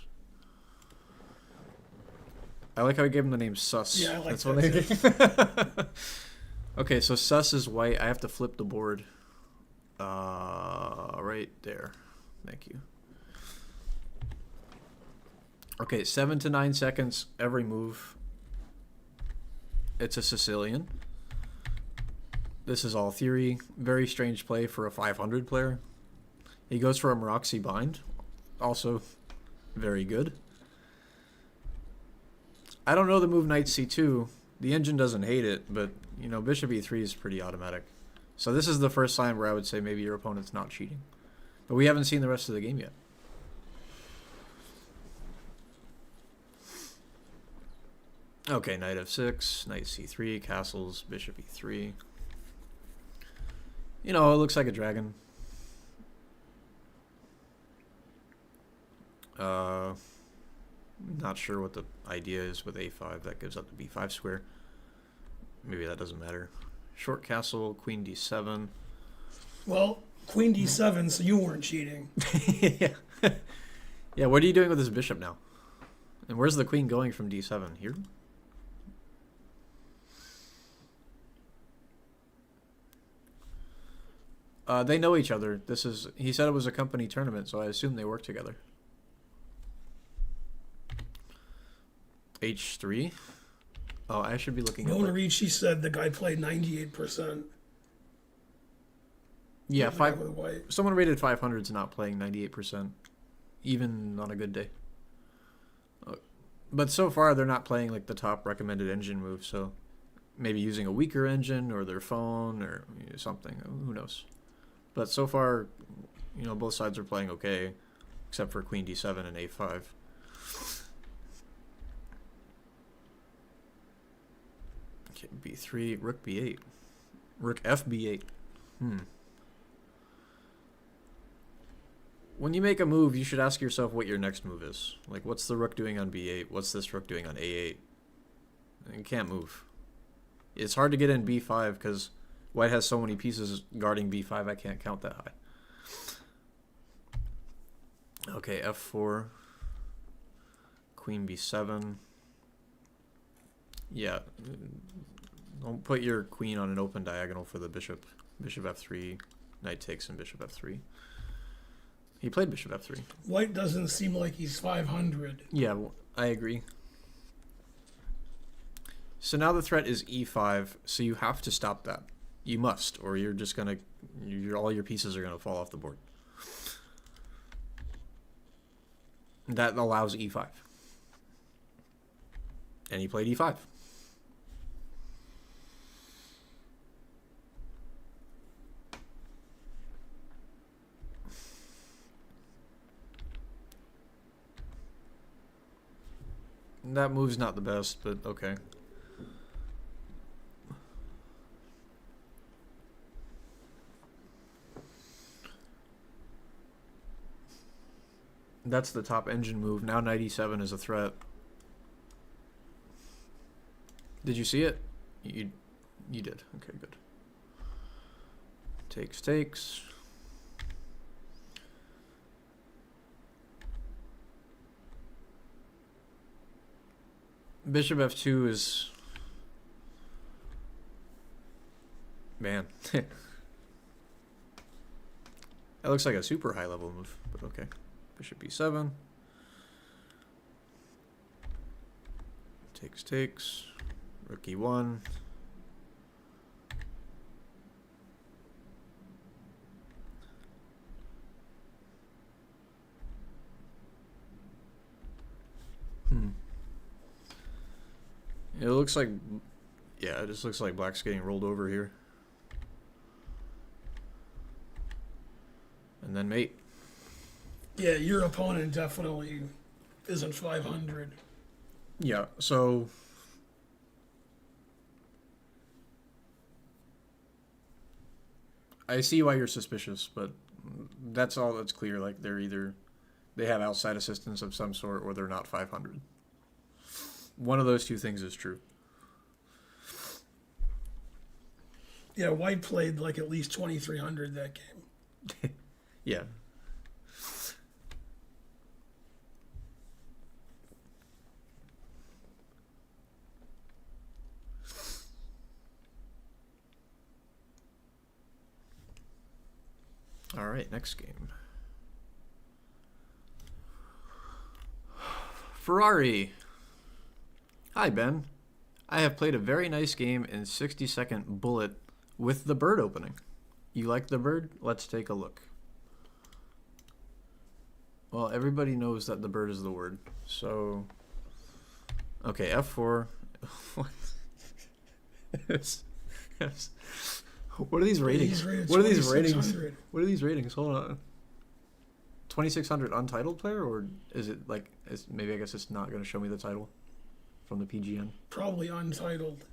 I like how I gave him the name Sus. Yeah, I like That's that what Okay, so Sus is white. I have to flip the board. Right there. Thank you. Okay, 7 to 9 seconds every move. It's a Sicilian. This is all theory. Very strange play for a 500 player. He goes for a Maroczy bind. Also very good. I don't know the move knight c2. The engine doesn't hate it, but, you know, bishop e3 is pretty automatic. So this is the first sign where I would say maybe your opponent's not cheating. But we haven't seen the rest of the game yet. Okay, knight f6, knight c3, castles, bishop e3. You know, it looks like a dragon. Not sure what the idea is with a5. That gives up the b5 square. Maybe that doesn't matter. Short castle, queen d7. Well, queen d7, so you weren't cheating. Yeah. Yeah, what are you doing with this bishop now? And where's the queen going from d7? Here? They know each other. He said it was a company tournament, so I assume they work together. h3. Oh, I should be looking at Bonarici said the guy played 98%. Yeah, The guy with white. someone rated 500 is not playing 98%, even on a good day. But so far, they're not playing like the top recommended engine move, so maybe using a weaker engine or their phone or something. Who knows? But so far, you know, both sides are playing okay, except for queen d7 and a5. Okay, b3, rook b8, rook fb8. When you make a move, you should ask yourself what your next move is. Like, what's the rook doing on b8? What's this rook doing on a8? You can't move. It's hard to get in b5 because white has so many pieces guarding b5, I can't count that high. Okay, f4. Queen b7. Yeah. Don't put your queen on an open diagonal for the bishop. Bishop f3. Knight takes and bishop f3. He played bishop f3. White doesn't seem like he's 500. Yeah, I agree. So now the threat is e5, so you have to stop that. You must, or you're just gonna, all your pieces are gonna fall off the board. That allows e5. And he played e5. That move's not the best, but okay. That's the top engine move. Now knight e7 is a threat. Did you see it? You did. Okay, good. Takes, takes. Bishop f2 is... Man. That looks like a super high level move, but okay. Bishop b7. Takes. Rook e1. It looks like... Yeah, it just looks like black's getting rolled over here. And then mate. Yeah, your opponent definitely isn't 500. Yeah, so... I see why you're suspicious, but that's all that's clear. Like, they're either... They have outside assistance of some sort, or they're not 500. One of those two things is true. Yeah, white played like at least 2,300 that game. Yeah. All right, next game. Ferrari. Hi, Ben. I have played a very nice game in 60-second bullet with the bird opening. You like the bird? Let's take a look. Well, everybody knows that the bird is the word. So, okay, f4. What? Yes. What are these ratings? What are these ratings? 2,600. What are these ratings? Hold on. 2,600 untitled player, or is it like? Maybe I guess it's not going to show me the title from the PGN. Probably untitled.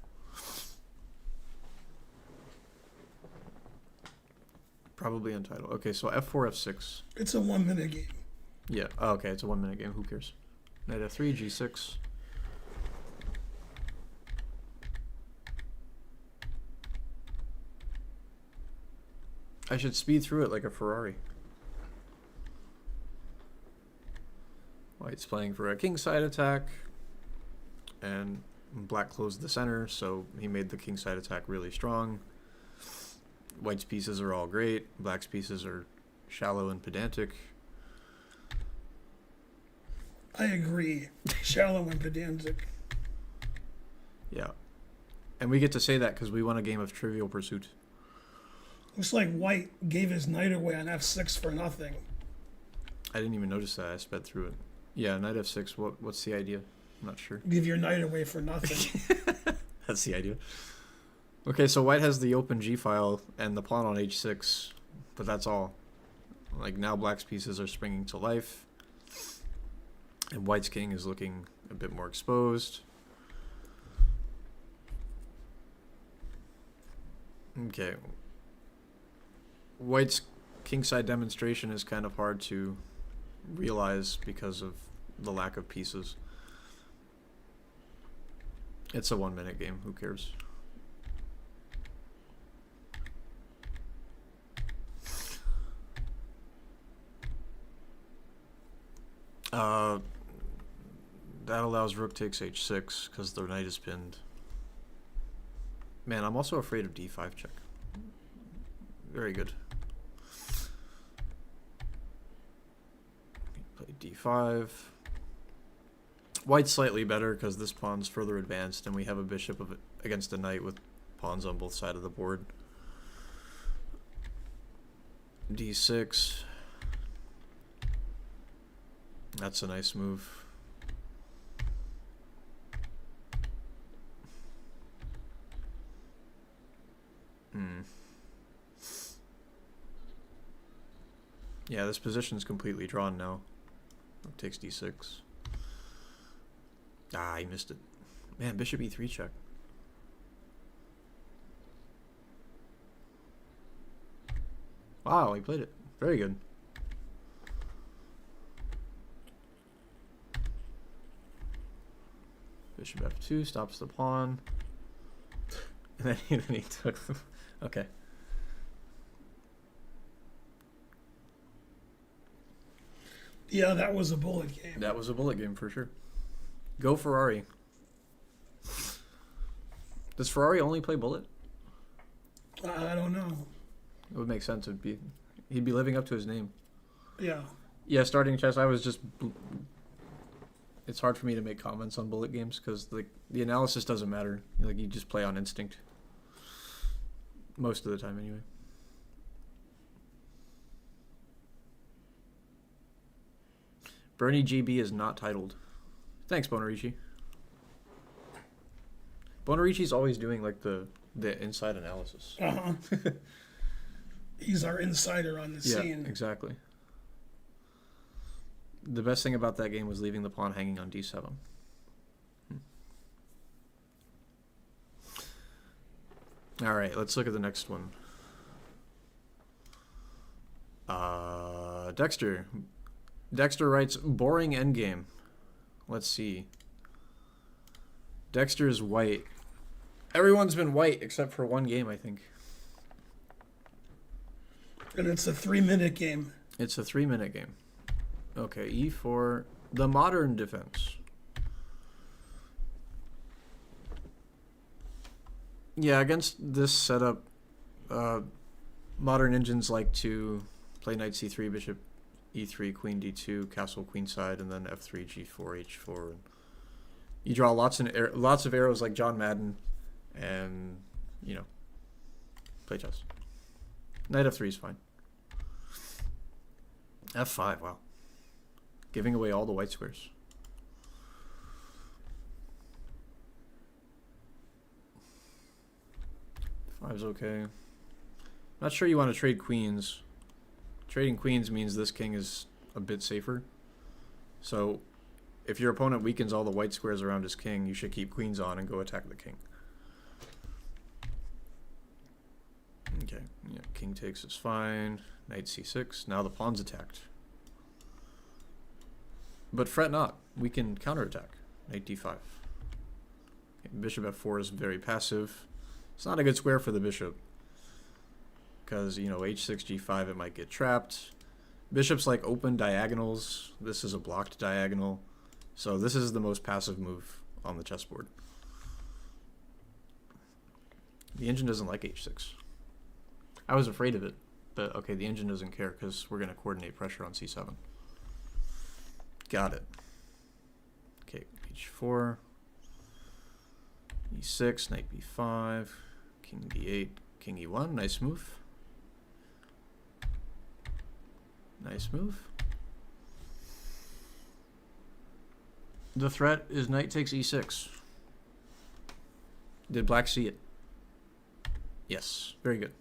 Probably untitled. Okay, so f4, f6. It's a 1 minute game. Yeah. Oh, okay, it's a 1 minute game. Who cares? Knight f3, g6. I should speed through it like a Ferrari. White's playing for a kingside attack, and black closed the center, so he made the kingside attack really strong. White's pieces are all great. Black's pieces are shallow and pedantic. I agree. Shallow and pedantic. Yeah. And we get to say that because we won a game of Trivial Pursuit. Looks like white gave his knight away on f6 for nothing. I didn't even notice that. I sped through it. Yeah, knight f6. What's the idea? I'm not sure. Give your knight away for nothing. That's the idea. Okay, so white has the open g file and the pawn on h6, but that's all. Like, now black's pieces are springing to life, and white's king is looking a bit more exposed. Okay. White's kingside demonstration is kind of hard to realize because of the lack of pieces. It's a 1 minute game. Who cares? That allows rook takes h6 because the knight is pinned. Man, I'm also afraid of d5 check. Very good. Play d5. White's slightly better because this pawn's further advanced and we have a bishop against a knight with pawns on both sides of the board. d6. That's a nice move. Yeah, this position's completely drawn now. Rook takes d6. Ah, he missed it. Man, bishop e3 check. Wow, he played it. Very good. Bishop f2 stops the pawn. And then he took them. Okay. Yeah, that was a bullet game. That was a bullet game for sure. Go Ferrari. Does Ferrari only play bullet? I don't know. It would make sense. He'd be living up to his name. Yeah. Yeah, starting chess. I was just. It's hard for me to make comments on bullet games because the analysis doesn't matter. Like you just play on instinct. Most of the time, anyway. Bernie GB is not titled. Thanks, Bonarici. Bonarici's always doing like the inside analysis. Uh-huh. He's our insider on the scene. Yeah, exactly. The best thing about that game was leaving the pawn hanging on d7. All right, let's look at the next one. Dexter. Dexter writes, boring endgame. Let's see. Dexter's white. Everyone's been white except for one game, I think. And it's a 3-minute game. It's a 3-minute game. Okay, e4. The modern defense. Yeah, against this setup, modern engines like to play knight c3, bishop e3, queen d2, castle queenside, and then f3, g4, h4. You draw lots of arrows like John Madden, and play chess. Knight f3 is fine. f5, wow, giving away all the white squares. Five's okay. Not sure you want to trade queens. Trading queens means this king is a bit safer. So if your opponent weakens all the white squares around his king, you should keep queens on and go attack the king. Okay, yeah, king takes is fine. Knight c6. Now the pawn's attacked. But fret not. We can counterattack. Knight d5. Okay, bishop f4 is very passive. It's not a good square for the bishop. Because, h6, g5, it might get trapped. Bishop's like open diagonals. This is a blocked diagonal. So this is the most passive move on the chessboard. The engine doesn't like h6. I was afraid of it. But, okay, the engine doesn't care because we're going to coordinate pressure on c7. Got it. Okay, h4. e6, knight b5. King d8, king e1. Nice move. Nice move. The threat is knight takes e6. Did black see it? Yes. Very good.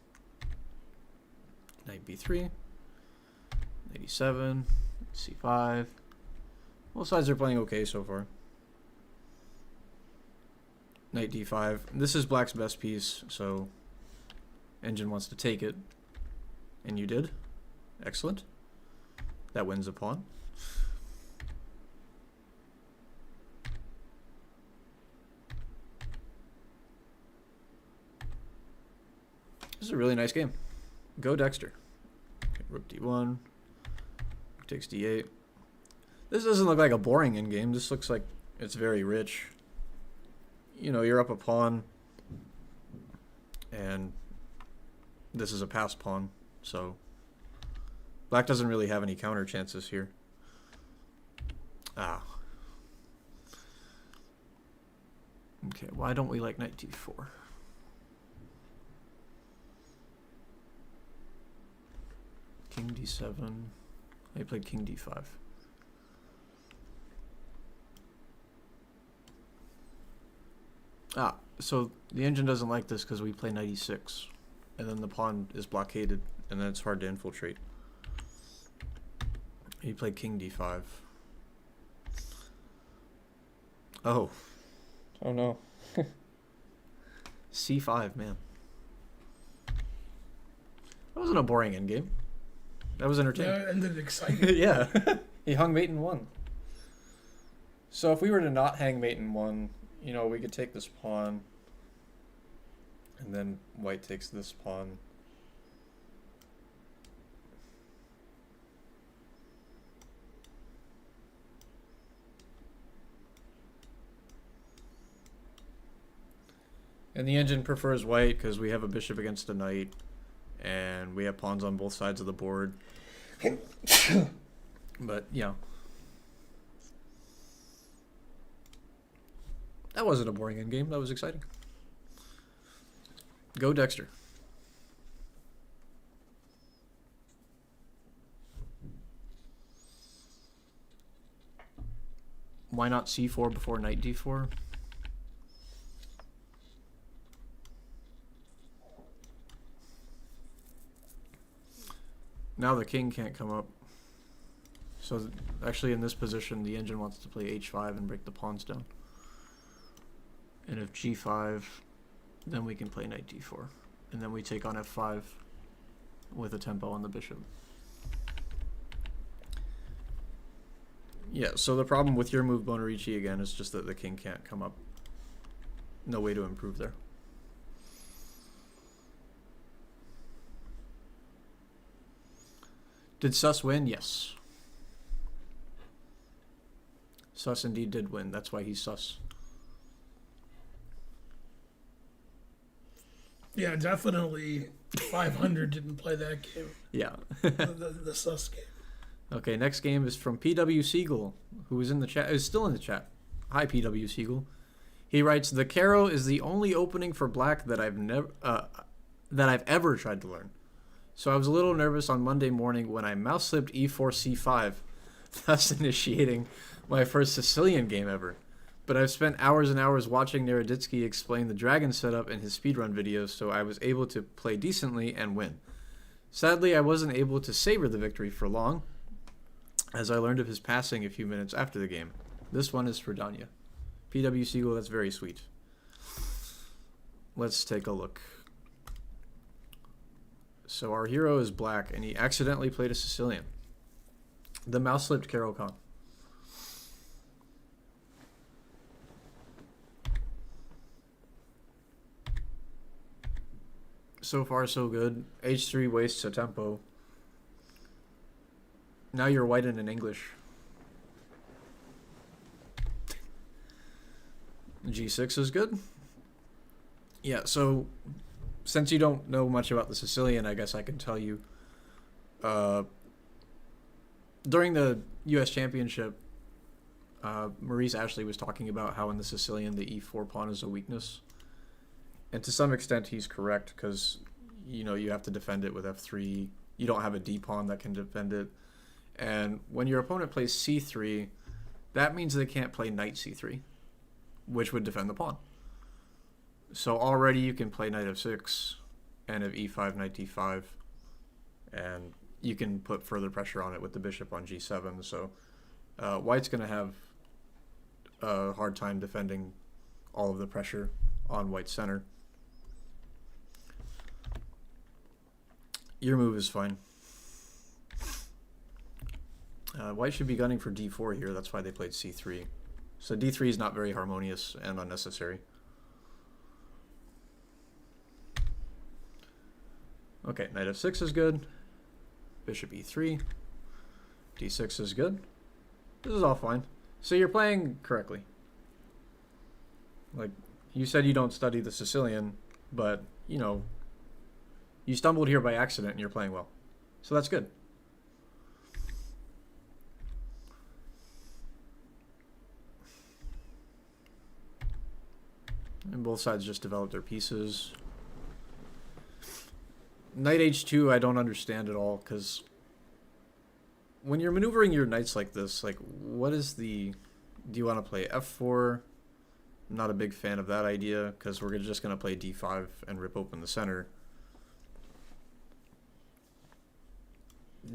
Knight b3. Knight e7. c5. Both sides are playing okay so far. Knight d5. This is black's best piece, so engine wants to take it. And you did. Excellent. That wins a pawn. This is a really nice game. Go Dexter. Okay, rook d1. Rook takes d8. This doesn't look like a boring endgame. This looks like it's very rich. You're up a pawn, and this is a passed pawn, so black doesn't really have any counter chances here. Ah. Okay, why don't we like knight d4? King d7. I played king d5. Ah, so the engine doesn't like this because we play knight e6. And then the pawn is blockaded, and then it's hard to infiltrate. He played king d5. Oh. Oh no. c5, man. That wasn't a boring endgame. That was entertaining. Yeah, it ended exciting. Yeah. He hung mate in 1. So if we were to not hang mate in 1, we could take this pawn, and then white takes this pawn. And the engine prefers white because we have a bishop against a knight, and we have pawns on both sides of the board. But, yeah. That wasn't a boring endgame. That was exciting. Go Dexter. Why not c4 before knight d4? Now the king can't come up. So actually in this position, the engine wants to play h5 and break the pawns down. And if g5, then we can play knight d4. And then we take on f5 with a tempo on the bishop. Yeah, so the problem with your move, Bonarici, again, is just that the king can't come up. No way to improve there. Did Sus win? Yes. Sus indeed did win. That's why he's Sus. Yeah, definitely 500 didn't play that game. Yeah. the sus game. Okay, next game is from PW Siegel, who is in the chat. Is still in the chat. Hi, PW Siegel. He writes, "The Caro is the only opening for black that I've ever tried to learn. So I was a little nervous on Monday morning when I mouse slipped e4 c5, thus initiating my first Sicilian game ever. But I've spent hours and hours watching Naroditsky explain the dragon setup in his speedrun videos, so I was able to play decently and win. Sadly, I wasn't able to savor the victory for long, as I learned of his passing a few minutes after the game. This one is for Danya." PW Siegel, that's very sweet. Let's take a look. So our hero is black, and he accidentally played a Sicilian. The mouse slipped Caro Kann. So far, so good. H3 wastes a tempo. Now you're white and in English. G6 is good. Yeah, so since you don't know much about the Sicilian, I guess I can tell you. During the U.S. Championship, Maurice Ashley was talking about how in the Sicilian the e4 pawn is a weakness. And to some extent he's correct, because you have to defend it with f3. You don't have a d pawn that can defend it. And when your opponent plays c3, that means they can't play knight c3, which would defend the pawn. So already you can play knight f6 and have e5, knight d5, and you can put further pressure on it with the bishop on g7. So white's going to have a hard time defending all of the pressure on white's center. Your move is fine. White should be gunning for d4 here. That's why they played c3. So d3 is not very harmonious and unnecessary. Okay, knight f6 is good. Bishop e3. d6 is good. This is all fine. So you're playing correctly. Like, you said you don't study the Sicilian, but, you stumbled here by accident and you're playing well. So that's good. And both sides just developed their pieces. Knight h2 I don't understand at all, because when you're maneuvering your knights like this, like, what is the... Do you want to play f4? I'm not a big fan of that idea, because we're just going to play d5 and rip open the center.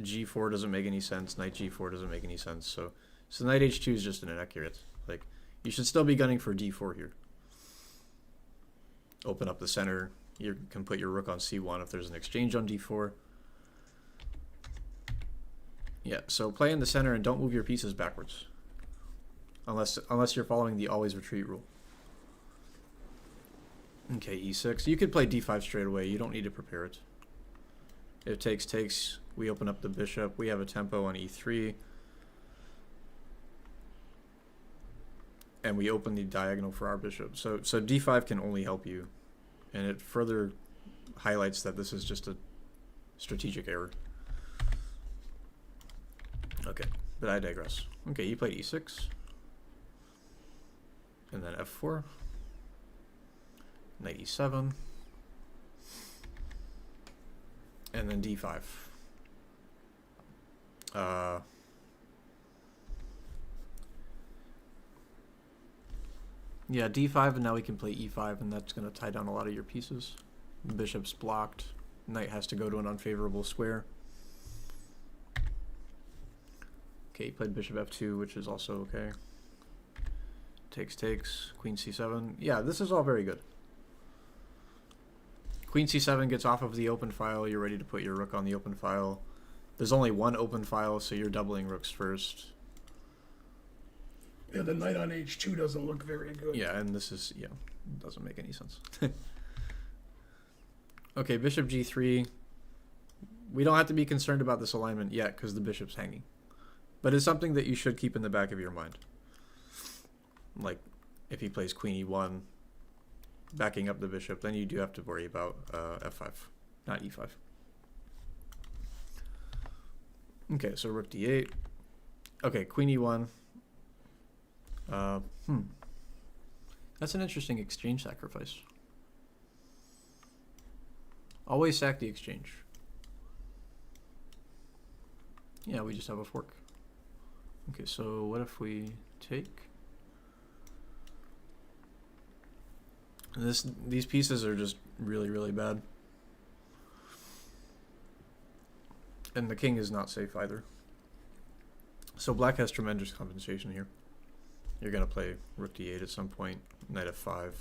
g4 doesn't make any sense. Knight g4 doesn't make any sense. So knight h2 is just an inaccurate. Like, you should still be gunning for d4 here. Open up the center. You can put your rook on c1 if there's an exchange on d4. Yeah, so play in the center and don't move your pieces backwards. Unless you're following the always retreat rule. Okay, e6. You could play d5 straight away. You don't need to prepare it. If takes, we open up the bishop. We have a tempo on e3. And we open the diagonal for our bishop. So d5 can only help you and it further highlights that this is just a strategic error. Okay, but I digress. Okay, you played e6, and then f4, knight e7, and then d5. Yeah, d5, and now we can play e5, and that's going to tie down a lot of your pieces. Bishop's blocked. Knight has to go to an unfavorable square. Okay, he played bishop f2, which is also okay. Takes, queen c7. Yeah, this is all very good. Queen c7 gets off of the open file. You're ready to put your rook on the open file. There's only one open file, so you're doubling rooks first. Yeah, the knight on h2 doesn't look very good. Yeah, and this is, yeah, doesn't make any sense. Okay, bishop g3. We don't have to be concerned about this alignment yet because the bishop's hanging. But it's something that you should keep in the back of your mind. Like, if he plays queen e1, backing up the bishop, then you do have to worry about f5, not e5. Okay, so rook d8. Okay, queen e1. That's an interesting exchange sacrifice. Always sack the exchange. Yeah, we just have a fork. Okay, so what if we take? These pieces are just really, really bad. And the king is not safe either. So black has tremendous compensation here. You're going to play rook d8 at some point, knight f5.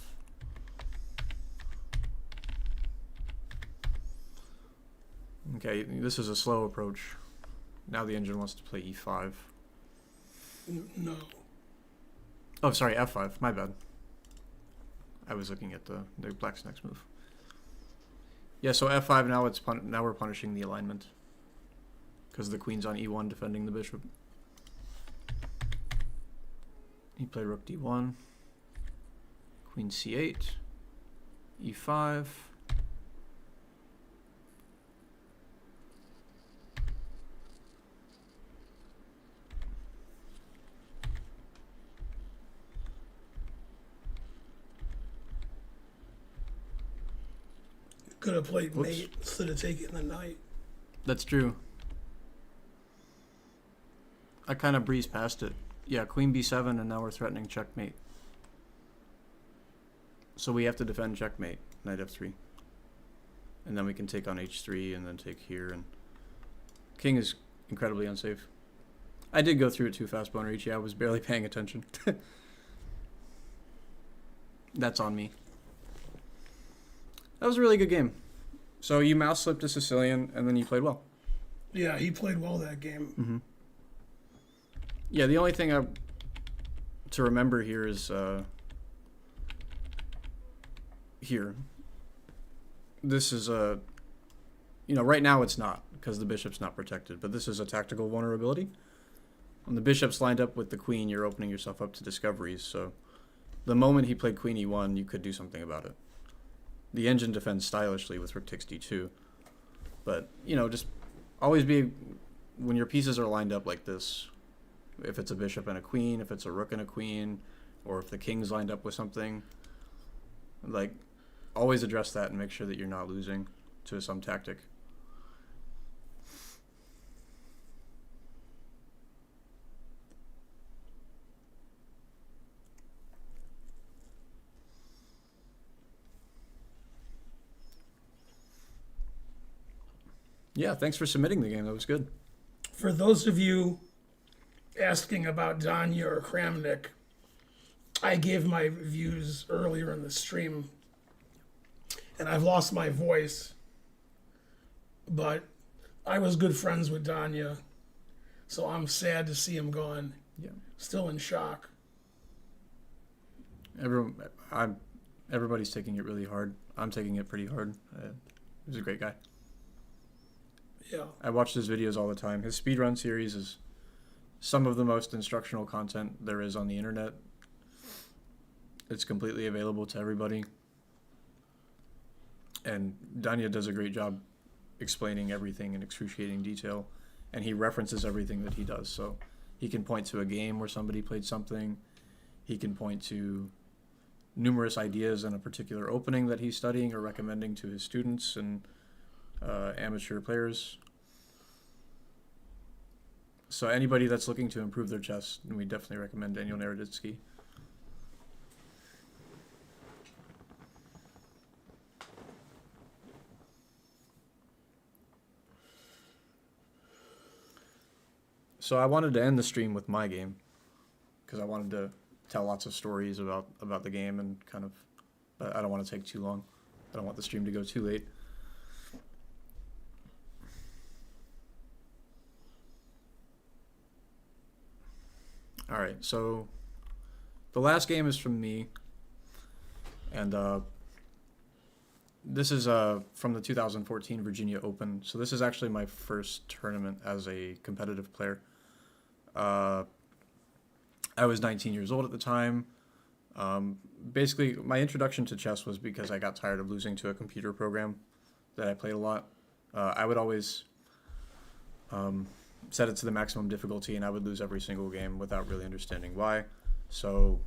Okay, this is a slow approach. Now the engine wants to play e5. No. Oh, sorry, f5. My bad. I was looking at the black's next move. Yeah, so f5 now now we're punishing the alignment because the queen's on e1 defending the bishop. He played rook d1, queen c8, e5. Could have played Whoops. mate instead of taking the knight. That's true. I kind of breezed past it. Yeah, queen b7, and now we're threatening checkmate. So we have to defend checkmate, knight f3. And then we can take on h3 and then take here. And king is incredibly unsafe. I did go through it too fast, Bonarici. I was barely paying attention. That's on me. That was a really good game. So you mouse slipped to Sicilian, and then you played well. Yeah, he played well that game. Mm-hmm. Yeah, the only thing to remember here is here. This is right now it's not because the bishop's not protected, but this is a tactical vulnerability. When the bishop's lined up with the queen, you're opening yourself up to discoveries. So the moment he played queen e1, you could do something about it. The engine defends stylishly with rook takes d2, but just always be when your pieces are lined up like this. If it's a bishop and a queen, if it's a rook and a queen, or if the king's lined up with something, like always address that and make sure that you're not losing to some tactic. Yeah, thanks for submitting the game. That was good. For those of you asking about Danya or Kramnik, I gave my views earlier in the stream, and I've lost my voice, but I was good friends with Danya, so I'm sad to see him gone. Yeah. Still in shock. Everybody's taking it really hard. I'm taking it pretty hard. He's a great guy. Yeah. I watch his videos all the time. His speedrun series is some of the most instructional content there is on the internet. It's completely available to everybody. and Danya does a great job explaining everything in excruciating detail, and he references everything that he does. So he can point to a game where somebody played something. He can point to numerous ideas in a particular opening that he's studying or recommending to his students and amateur players. So anybody that's looking to improve their chess, we definitely recommend Daniel Naroditsky. So I wanted to end the stream with my game because I wanted to tell lots of stories about the game and kind of, but I don't want to take too long. I don't want the stream to go too late. All right, so the last game is from me, and this is from the 2014 Virginia Open. So this is actually my first tournament as a competitive player. I was 19 years old at the time. Basically, my introduction to chess was because I got tired of losing to a computer program that I played a lot. I would always set it to the maximum difficulty, and I would lose every single game without really understanding why. So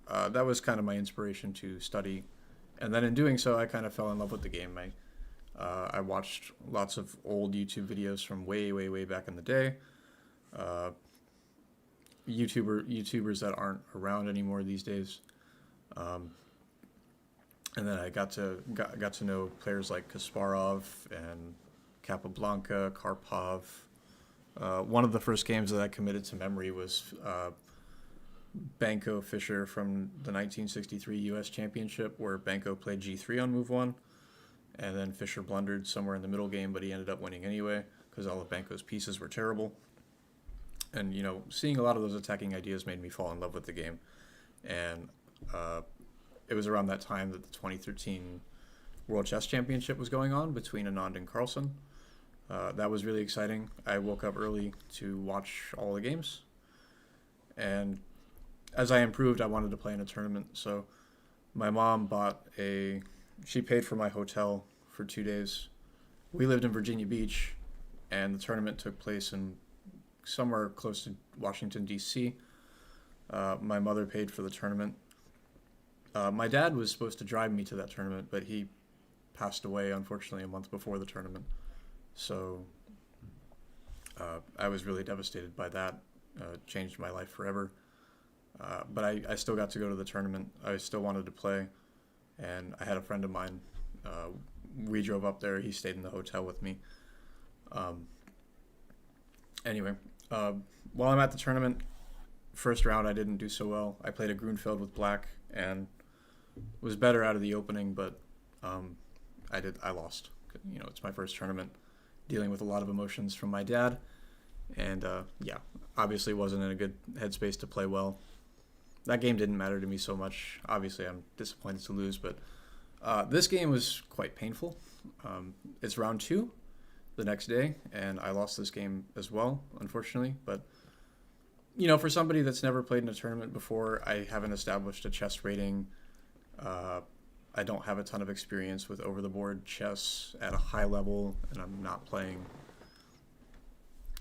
that was kind of my inspiration to study. And then in doing so, I kind of fell in love with the game. I watched lots of old YouTube videos from way, way, way back in the day. YouTubers that aren't around anymore these days. And then I got to know players like Kasparov and Capablanca, Karpov. One of the first games that I committed to memory was Banco Fischer from the 1963 U.S. Championship, where Banco played G3 on move 1, and then Fischer blundered somewhere in the middle game, but he ended up winning anyway because all of Banco's pieces were terrible. And, you know, seeing a lot of those attacking ideas made me fall in love with the game. And it was around that time that the 2013 World Chess Championship was going on between Anand and Carlsen. That was really exciting. I woke up early to watch all the games. And as I improved, I wanted to play in a tournament. So my mom she paid for my hotel for 2 days. We lived in Virginia Beach, and the tournament took place in somewhere close to Washington, D.C. My mother paid for the tournament. My dad was supposed to drive me to that tournament, but he passed away, unfortunately, a month before the tournament. So I was really devastated by that. Changed my life forever. But I still got to go to the tournament. I still wanted to play. And I had a friend of mine. We drove up there. He stayed in the hotel with me. Anyway, while I'm at the tournament, first round I didn't do so well. I played a Grunfeld with black and was better out of the opening, but I lost. You know, it's my first tournament, dealing with a lot of emotions from my dad, and obviously wasn't in a good headspace to play well. That game didn't matter to me so much. Obviously, I'm disappointed to lose, but this game was quite painful. It's round 2 the next day, and I lost this game as well, unfortunately. But, you know, for somebody that's never played in a tournament before, I haven't established a chess rating. I don't have a ton of experience with over-the-board chess at a high level, and I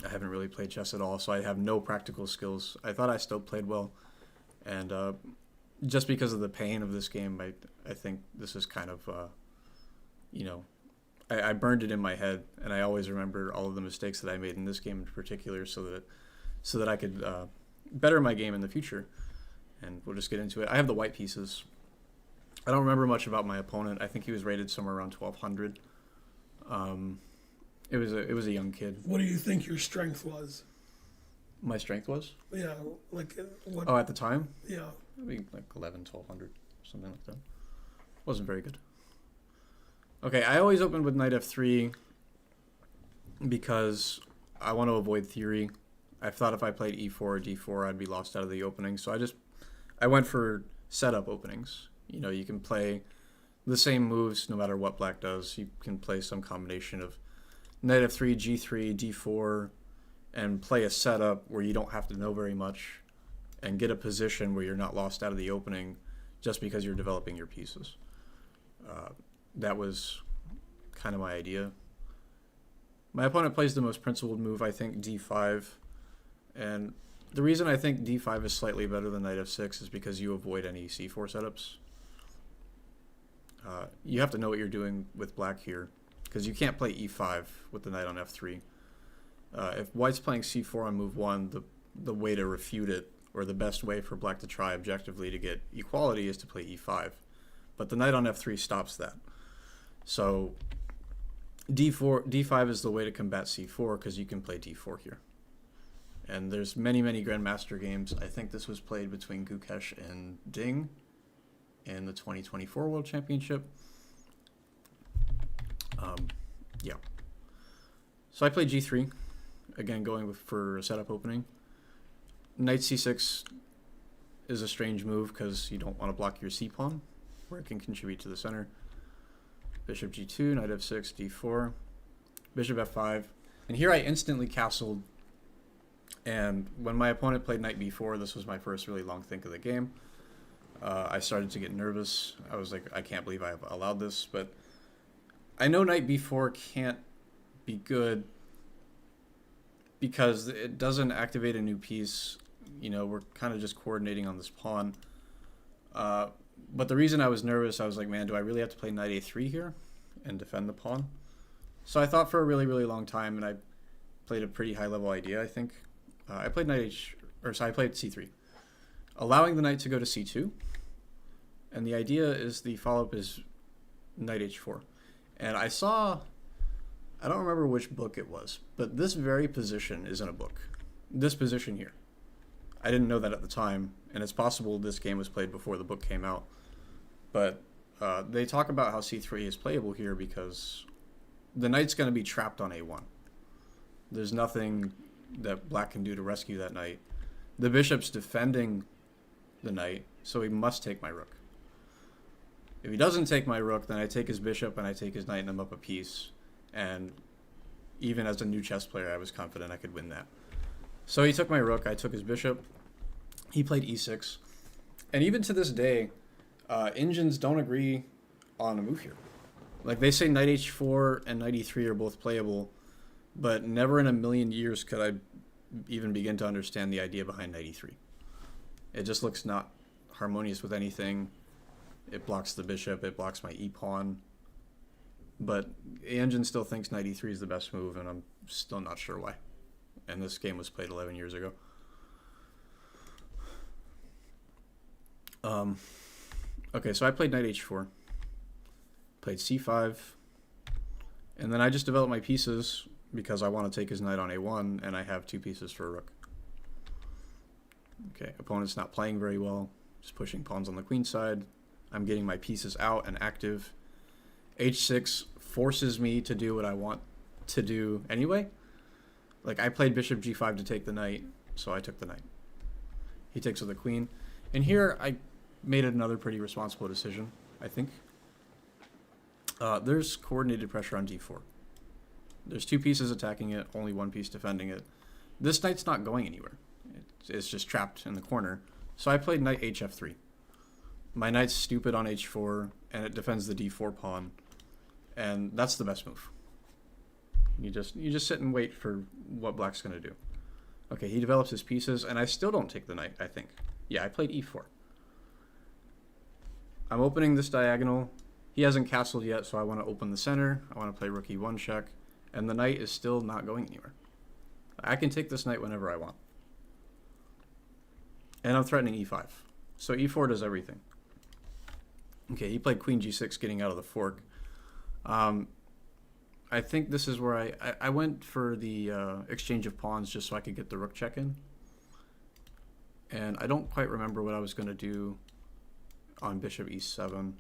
haven't really played chess at all, so I have no practical skills. I thought I still played well, and just because of the pain of this game, I think this is kind of, I burned it in my head, and I always remember all of the mistakes that I made in this game in particular, so that I could better my game in the future. And we'll just get into it. I have the white pieces. I don't remember much about my opponent. I think he was rated somewhere around 1200. It was a young kid. What do you think your strength was? My strength was? Yeah, like what? Oh, at the time? Yeah. Maybe like 1200, something like that. Wasn't very good. Okay, I always opened with knight f3 because I want to avoid theory. I thought if I played e4 or d4, I'd be lost out of the opening. So I went for setup openings. You know, you can play the same moves no matter what black does. You can play some combination of knight f3, g3, d4, and play a setup where you don't have to know very much and get a position where you're not lost out of the opening just because you're developing your pieces. That was kind of my idea. My opponent plays the most principled move, I think, d5. And the reason I think d5 is slightly better than knight f6 is because you avoid any c4 setups. You have to know what you're doing with black here, because you can't play e5 with the knight on f3. If white's playing c4 on move 1, the way to refute it, or the best way for black to try objectively to get equality, is to play e5. But the knight on f3 stops that. So d5 is the way to combat c4, because you can play d4 here. And there's many, many Grandmaster games. I think this was played between Gukesh and Ding in the 2024 World Championship. Yeah. So I played g3, again going for a setup opening. Knight c6 is a strange move because you don't want to block your c-pawn, where it can contribute to the center. Bishop g2, knight f6, d4, bishop f5. And here I instantly castled. And when my opponent played knight b4, this was my first really long think of the game. I started to get nervous. I was like, I can't believe I have allowed this. But I know knight b4 can't be good because it doesn't activate a new piece. You know, we're kind of just coordinating on this pawn. But the reason I was nervous, I was like, man, do I really have to play knight a3 here and defend the pawn? So I thought for a really, really long time, and I played a pretty high-level idea, I think. I played I played c3, allowing the knight to go to c2. And the idea is the follow-up is knight h4. And I don't remember which book it was, but this very position is in a book. This position here. I didn't know that at the time, and it's possible this game was played before the book came out. But they talk about how c3 is playable here because the knight's going to be trapped on a1. There's nothing that black can do to rescue that knight. The bishop's defending the knight, so he must take my rook. If he doesn't take my rook, then I take his bishop and I take his knight and I'm up a piece. And even as a new chess player, I was confident I could win that. So he took my rook, I took his bishop. He played e6. And even to this day, engines don't agree on a move here. Like, they say knight h4 and knight e3 are both playable, but never in a million years could I even begin to understand the idea behind knight e3. It just looks not harmonious with anything. It blocks the bishop, it blocks my e-pawn. But the engine still thinks knight e3 is the best move, and I'm still not sure why. And this game was played 11 years ago. Okay, so I played knight h4. Played c5. And then I just developed my pieces because I want to take his knight on a1, and I have 2 pieces for a rook. Okay, opponent's not playing very well. Just pushing pawns on the queen side. I'm getting my pieces out and active. h6 forces me to do what I want to do anyway. Like, I played bishop g5 to take the knight, so I took the knight. He takes with the queen. And here I made another pretty responsible decision, I think. There's coordinated pressure on d4. There's 2 pieces attacking it, only 1 piece defending it. This knight's not going anywhere. It's just trapped in the corner. So I played knight hf3. My knight's stupid on h4, and it defends the d4 pawn. And that's the best move. You just sit and wait for what black's going to do. Okay, he develops his pieces, and I still don't take the knight, I think. Yeah, I played e4. I'm opening this diagonal. He hasn't castled yet, so I want to open the center. I want to play rook e1 check. And the knight is still not going anywhere. I can take this knight whenever I want. And I'm threatening e5. So e4 does everything. Okay, he played queen g6, getting out of the fork. I think this is where I went for the exchange of pawns just so I could get the rook check in. And I don't quite remember what I was going to do on bishop e7.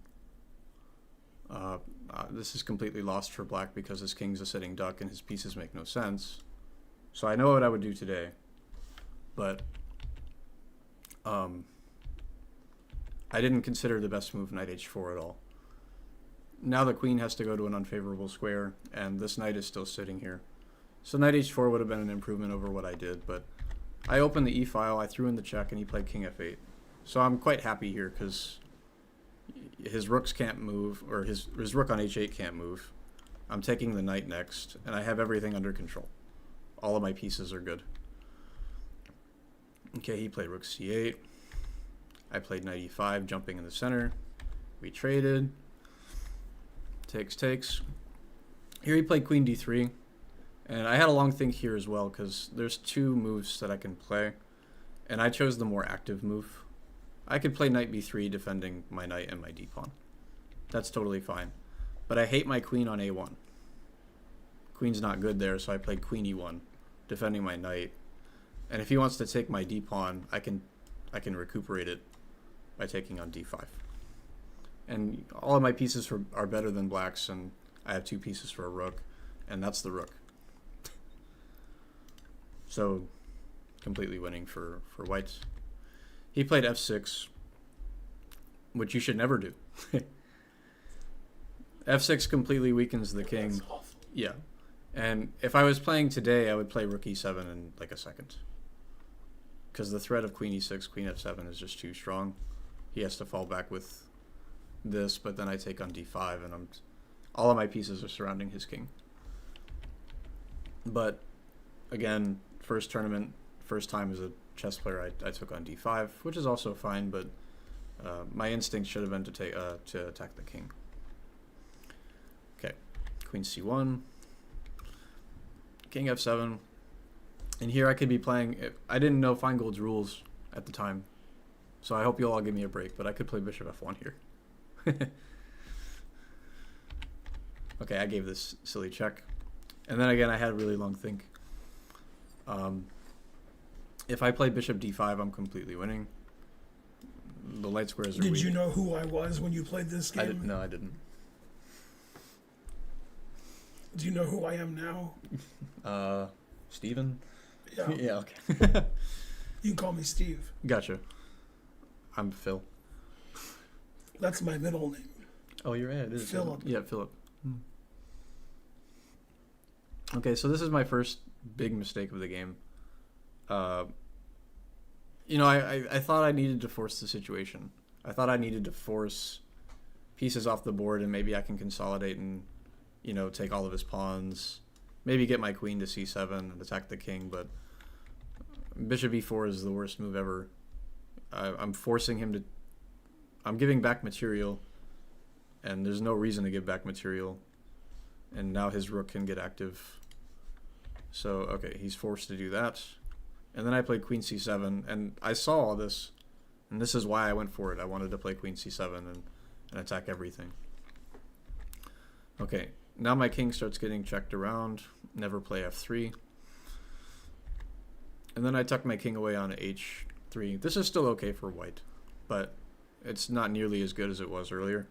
This is completely lost for black because his king's a sitting duck and his pieces make no sense. So I know what I would do today. But I didn't consider the best move knight h4 at all. Now the queen has to go to an unfavorable square, and this knight is still sitting here. So knight h4 would have been an improvement over what I did, but I opened the e-file, I threw in the check, and he played king f8. So I'm quite happy here because his rooks can't move, or his rook on h8 can't move. I'm taking the knight next, and I have everything under control. All of my pieces are good. Okay, he played rook c8. I played knight e5, jumping in the center. We traded. Takes, takes. Here he played queen d3. And I had a long think here as well, because there's two moves that I can play. And I chose the more active move. I could play knight b3, defending my knight and my d-pawn. That's totally fine. But I hate my queen on a1. Queen's not good there, so I played queen e1, defending my knight. And if he wants to take my d-pawn, I can recuperate it by taking on d5. And all of my pieces are better than black's, and I have two pieces for a rook, and that's the rook. So, completely winning for white. He played f6, which you should never do. f6 completely weakens the king. That's awful. Yeah. And if I was playing today, I would play rook e7 in like a second. Because the threat of queen e6, queen f7 is just too strong. He has to fall back with this, but then I take on d5, and all of my pieces are surrounding his king. But again, first tournament, first time as a chess player, I took on d5, which is also fine, but my instinct should have been to attack the king. Okay, queen c1, king f7, and here I could be playing. I didn't know Feingold's rules at the time, so I hope you'll all give me a break, but I could play bishop f1 here. Okay, I gave this silly check. And then again, I had a really long think. If I play bishop d5, I'm completely winning. The light squares are weak. Did you know who I was when you played this game? No, I didn't. Do you know who I am now? Steven? Yeah. Yeah, okay. You can call me Steve. Gotcha. I'm Phil. That's my middle name. Oh, you're right. It is Philip. Yeah, Philip. Okay, so this is my first big mistake of the game. You know, I thought I needed to force the situation. I thought I needed to force pieces off the board, and maybe I can consolidate and, you know, take all of his pawns. Maybe get my queen to c7 and attack the king, but bishop e4 is the worst move ever. I'm forcing him to... I'm giving back material, and there's no reason to give back material. And now his rook can get active. So, okay, he's forced to do that. And then I played queen c7, and I saw all this, and this is why I went for it. I wanted to play queen c7 and attack everything. Okay, now my king starts getting checked around. Never play f3. And then I tuck my king away on h3. This is still okay for white, but it's not nearly as good as it was earlier.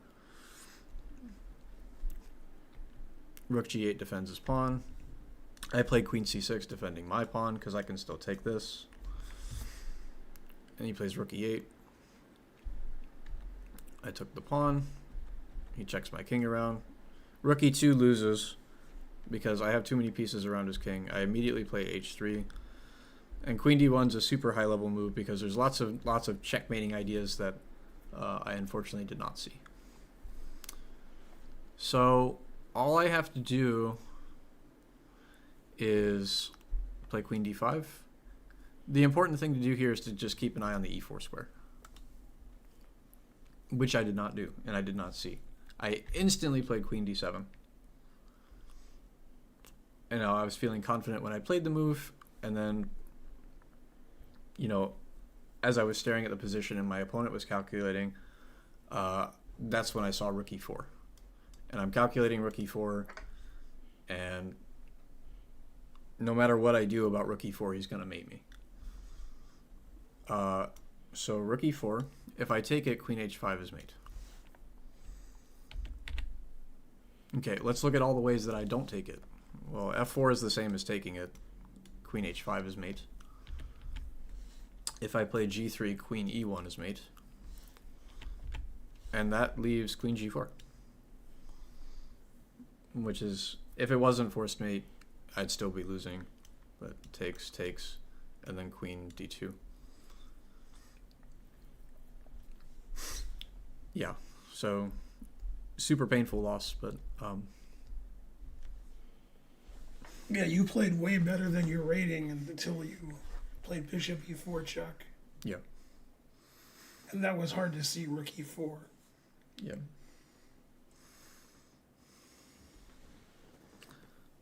Rook g8 defends his pawn. I played queen c6 defending my pawn because I can still take this. And he plays rook e8. I took the pawn. He checks my king around. Rook e2 loses because I have too many pieces around his king. I immediately play h3. And queen d1 is a super high level move because there's lots of checkmating ideas that I unfortunately did not see. So all I have to do is play queen d5. The important thing to do here is to just keep an eye on the e4 square, which I did not do and I did not see. I instantly played queen d7. And I was feeling confident when I played the move, and then, you know, as I was staring at the position and my opponent was calculating, that's when I saw rook e4. And I'm calculating rook e4, and no matter what I do about rook e4, he's going to mate me. So rook e4, if I take it, queen h5 is mate. Okay, let's look at all the ways that I don't take it. Well, f4 is the same as taking it. Queen h5 is mate. If I play g3, queen e1 is mate. And that leaves queen g4. Which is, if it wasn't forced mate, I'd still be losing. But takes, and then queen d2. Yeah, so super painful loss, but Yeah, you played way better than your rating until you played Bishop E4 check. Yeah. And that was hard to see Rook E4. Yeah.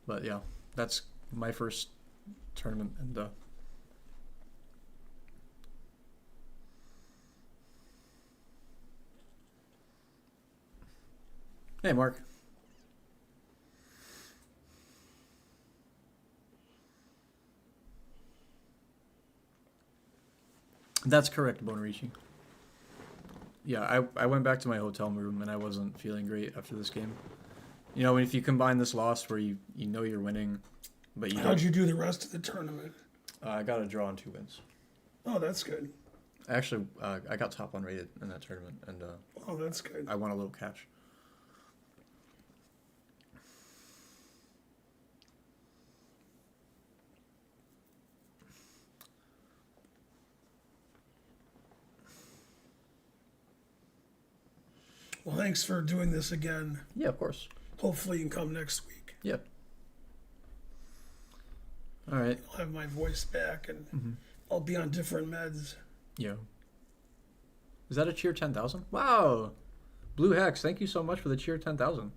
But yeah, that's my first tournament, and hey, Mark. That's correct, Bonarichi. Yeah, I went back to my hotel room and I wasn't feeling great after this game. You know, if you combine this loss where you know you're winning, but you How'd don't. you do the rest of the tournament? I got a draw on 2 wins. Oh, that's good. Actually, I got top unrated in that tournament, and Oh, that's good. I won a little cash. Well, thanks for doing this again. Yeah, of course. Hopefully you can come next week. Yeah. All right. I'll have my voice back and I'll be on different meds. Yeah. Is that a cheer 10,000? Wow. Blue Hex, thank you so much for the cheer 10,000.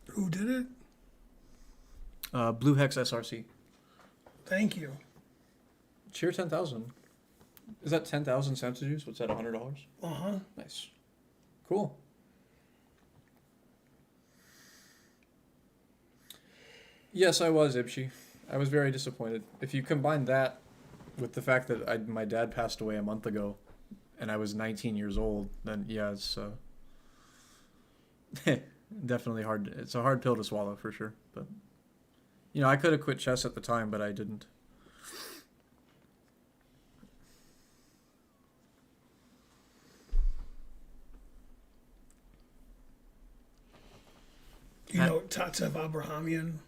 Who did it? Blue Hex SRC. Thank you. Cheer 10,000. Is that 10,000 centimeters? What's that, $100? Uh-huh. Nice. Cool. Yes, I was, Ibshi. I was very disappointed. If you combine that with the fact that my dad passed away a month ago and I was 19 years old, then yeah, it's definitely hard. It's a hard pill to swallow for sure. But, you know, I could have quit chess at the time, but I didn't. You know Tatev Abrahamian?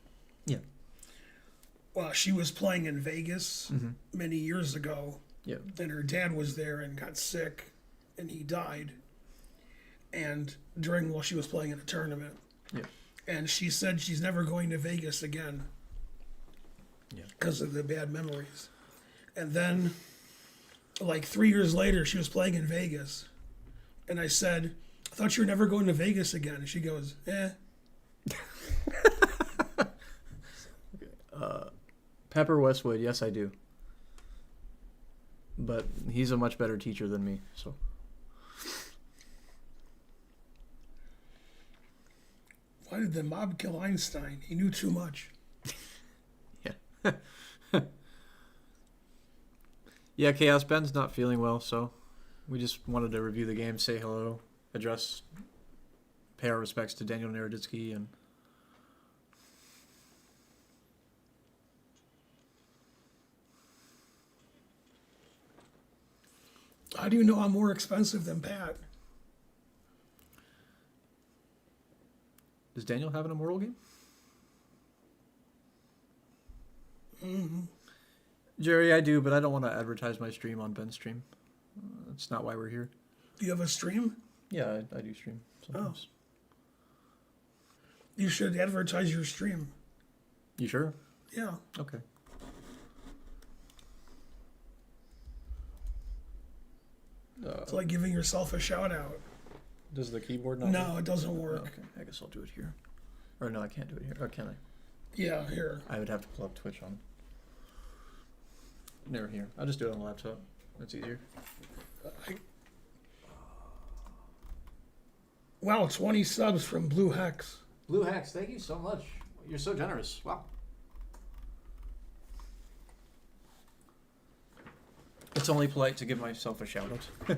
Yeah. Well, she was playing in Vegas many years ago. Yeah. And her dad was there and got sick and he died. And while she was playing in a tournament. Yeah. And she said she's never going to Vegas again. Yeah. Because of the bad memories. And then, like 3 years later, she was playing in Vegas. And I said, I thought you were never going to Vegas again. And she goes, eh. Pepper Westwood, yes, I do. But he's a much better teacher than me, so. Why did the mob kill Einstein? He knew too much. Yeah. Yeah, Chaos Ben's not feeling well, so we just wanted to review the game, say hello, pay our respects to Daniel Naroditsky, and How do you know I'm more expensive than Pat? does Daniel have an Immortal game? Jerry, I do, but I don't want to advertise my stream on Ben's stream. That's not why we're here. Do you have a stream? Yeah, I do stream sometimes. You should advertise your stream. You sure? Yeah. Okay. It's like giving yourself a shout out. Does the keyboard not No, work? it doesn't Oh, work. okay, I guess I'll do it here. Or no, I can't do it here. Or can I? Yeah, here. I would have to pull up Twitch on. Never here. I'll just do it on the laptop. That's easier. Wow, 20 subs from Blue Hex. Blue Hex, thank you so much. You're so generous. Wow. It's only polite to give myself a shout out.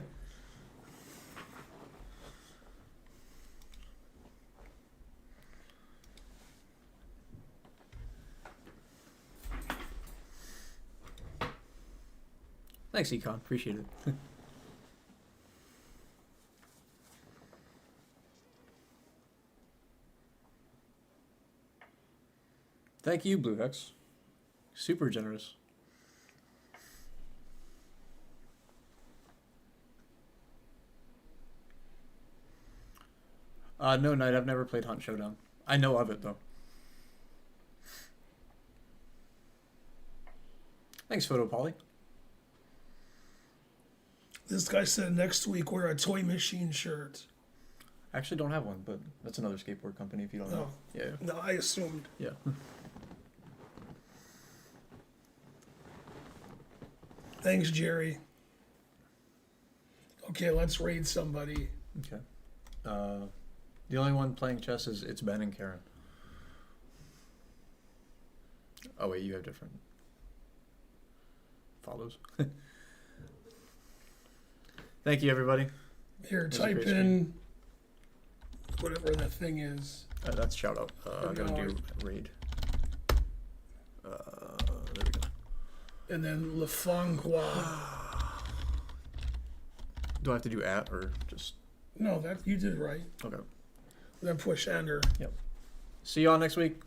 Thanks, Econ. Appreciate it. Thank you, Blue Hex. Super generous. No, Knight. I've never played Hunt Showdown. I know of it though. Thanks, Photo Polly. This guy said next week wear a Toy Machine shirt. I actually don't have one, but that's another skateboard company if you don't know. Oh. Yeah. No, I assumed. Yeah. Thanks, Jerry. Okay, let's raid somebody. Okay. The only one playing chess is it's Ben and Karen. Oh wait, you have different follows. Thank you, everybody. Here, That's a type great in whatever the thing is. That's shout out. I'm gonna do raid. There we go. And then Lefangua. Do I have to do at or just? No, that you did right. Okay. Then push enter. See y'all next week.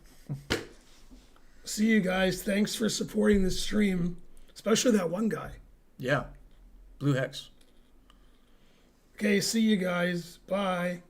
See you guys. Thanks for supporting the stream, especially that one guy. Yeah. Blue Hex. Okay, see you guys. Bye.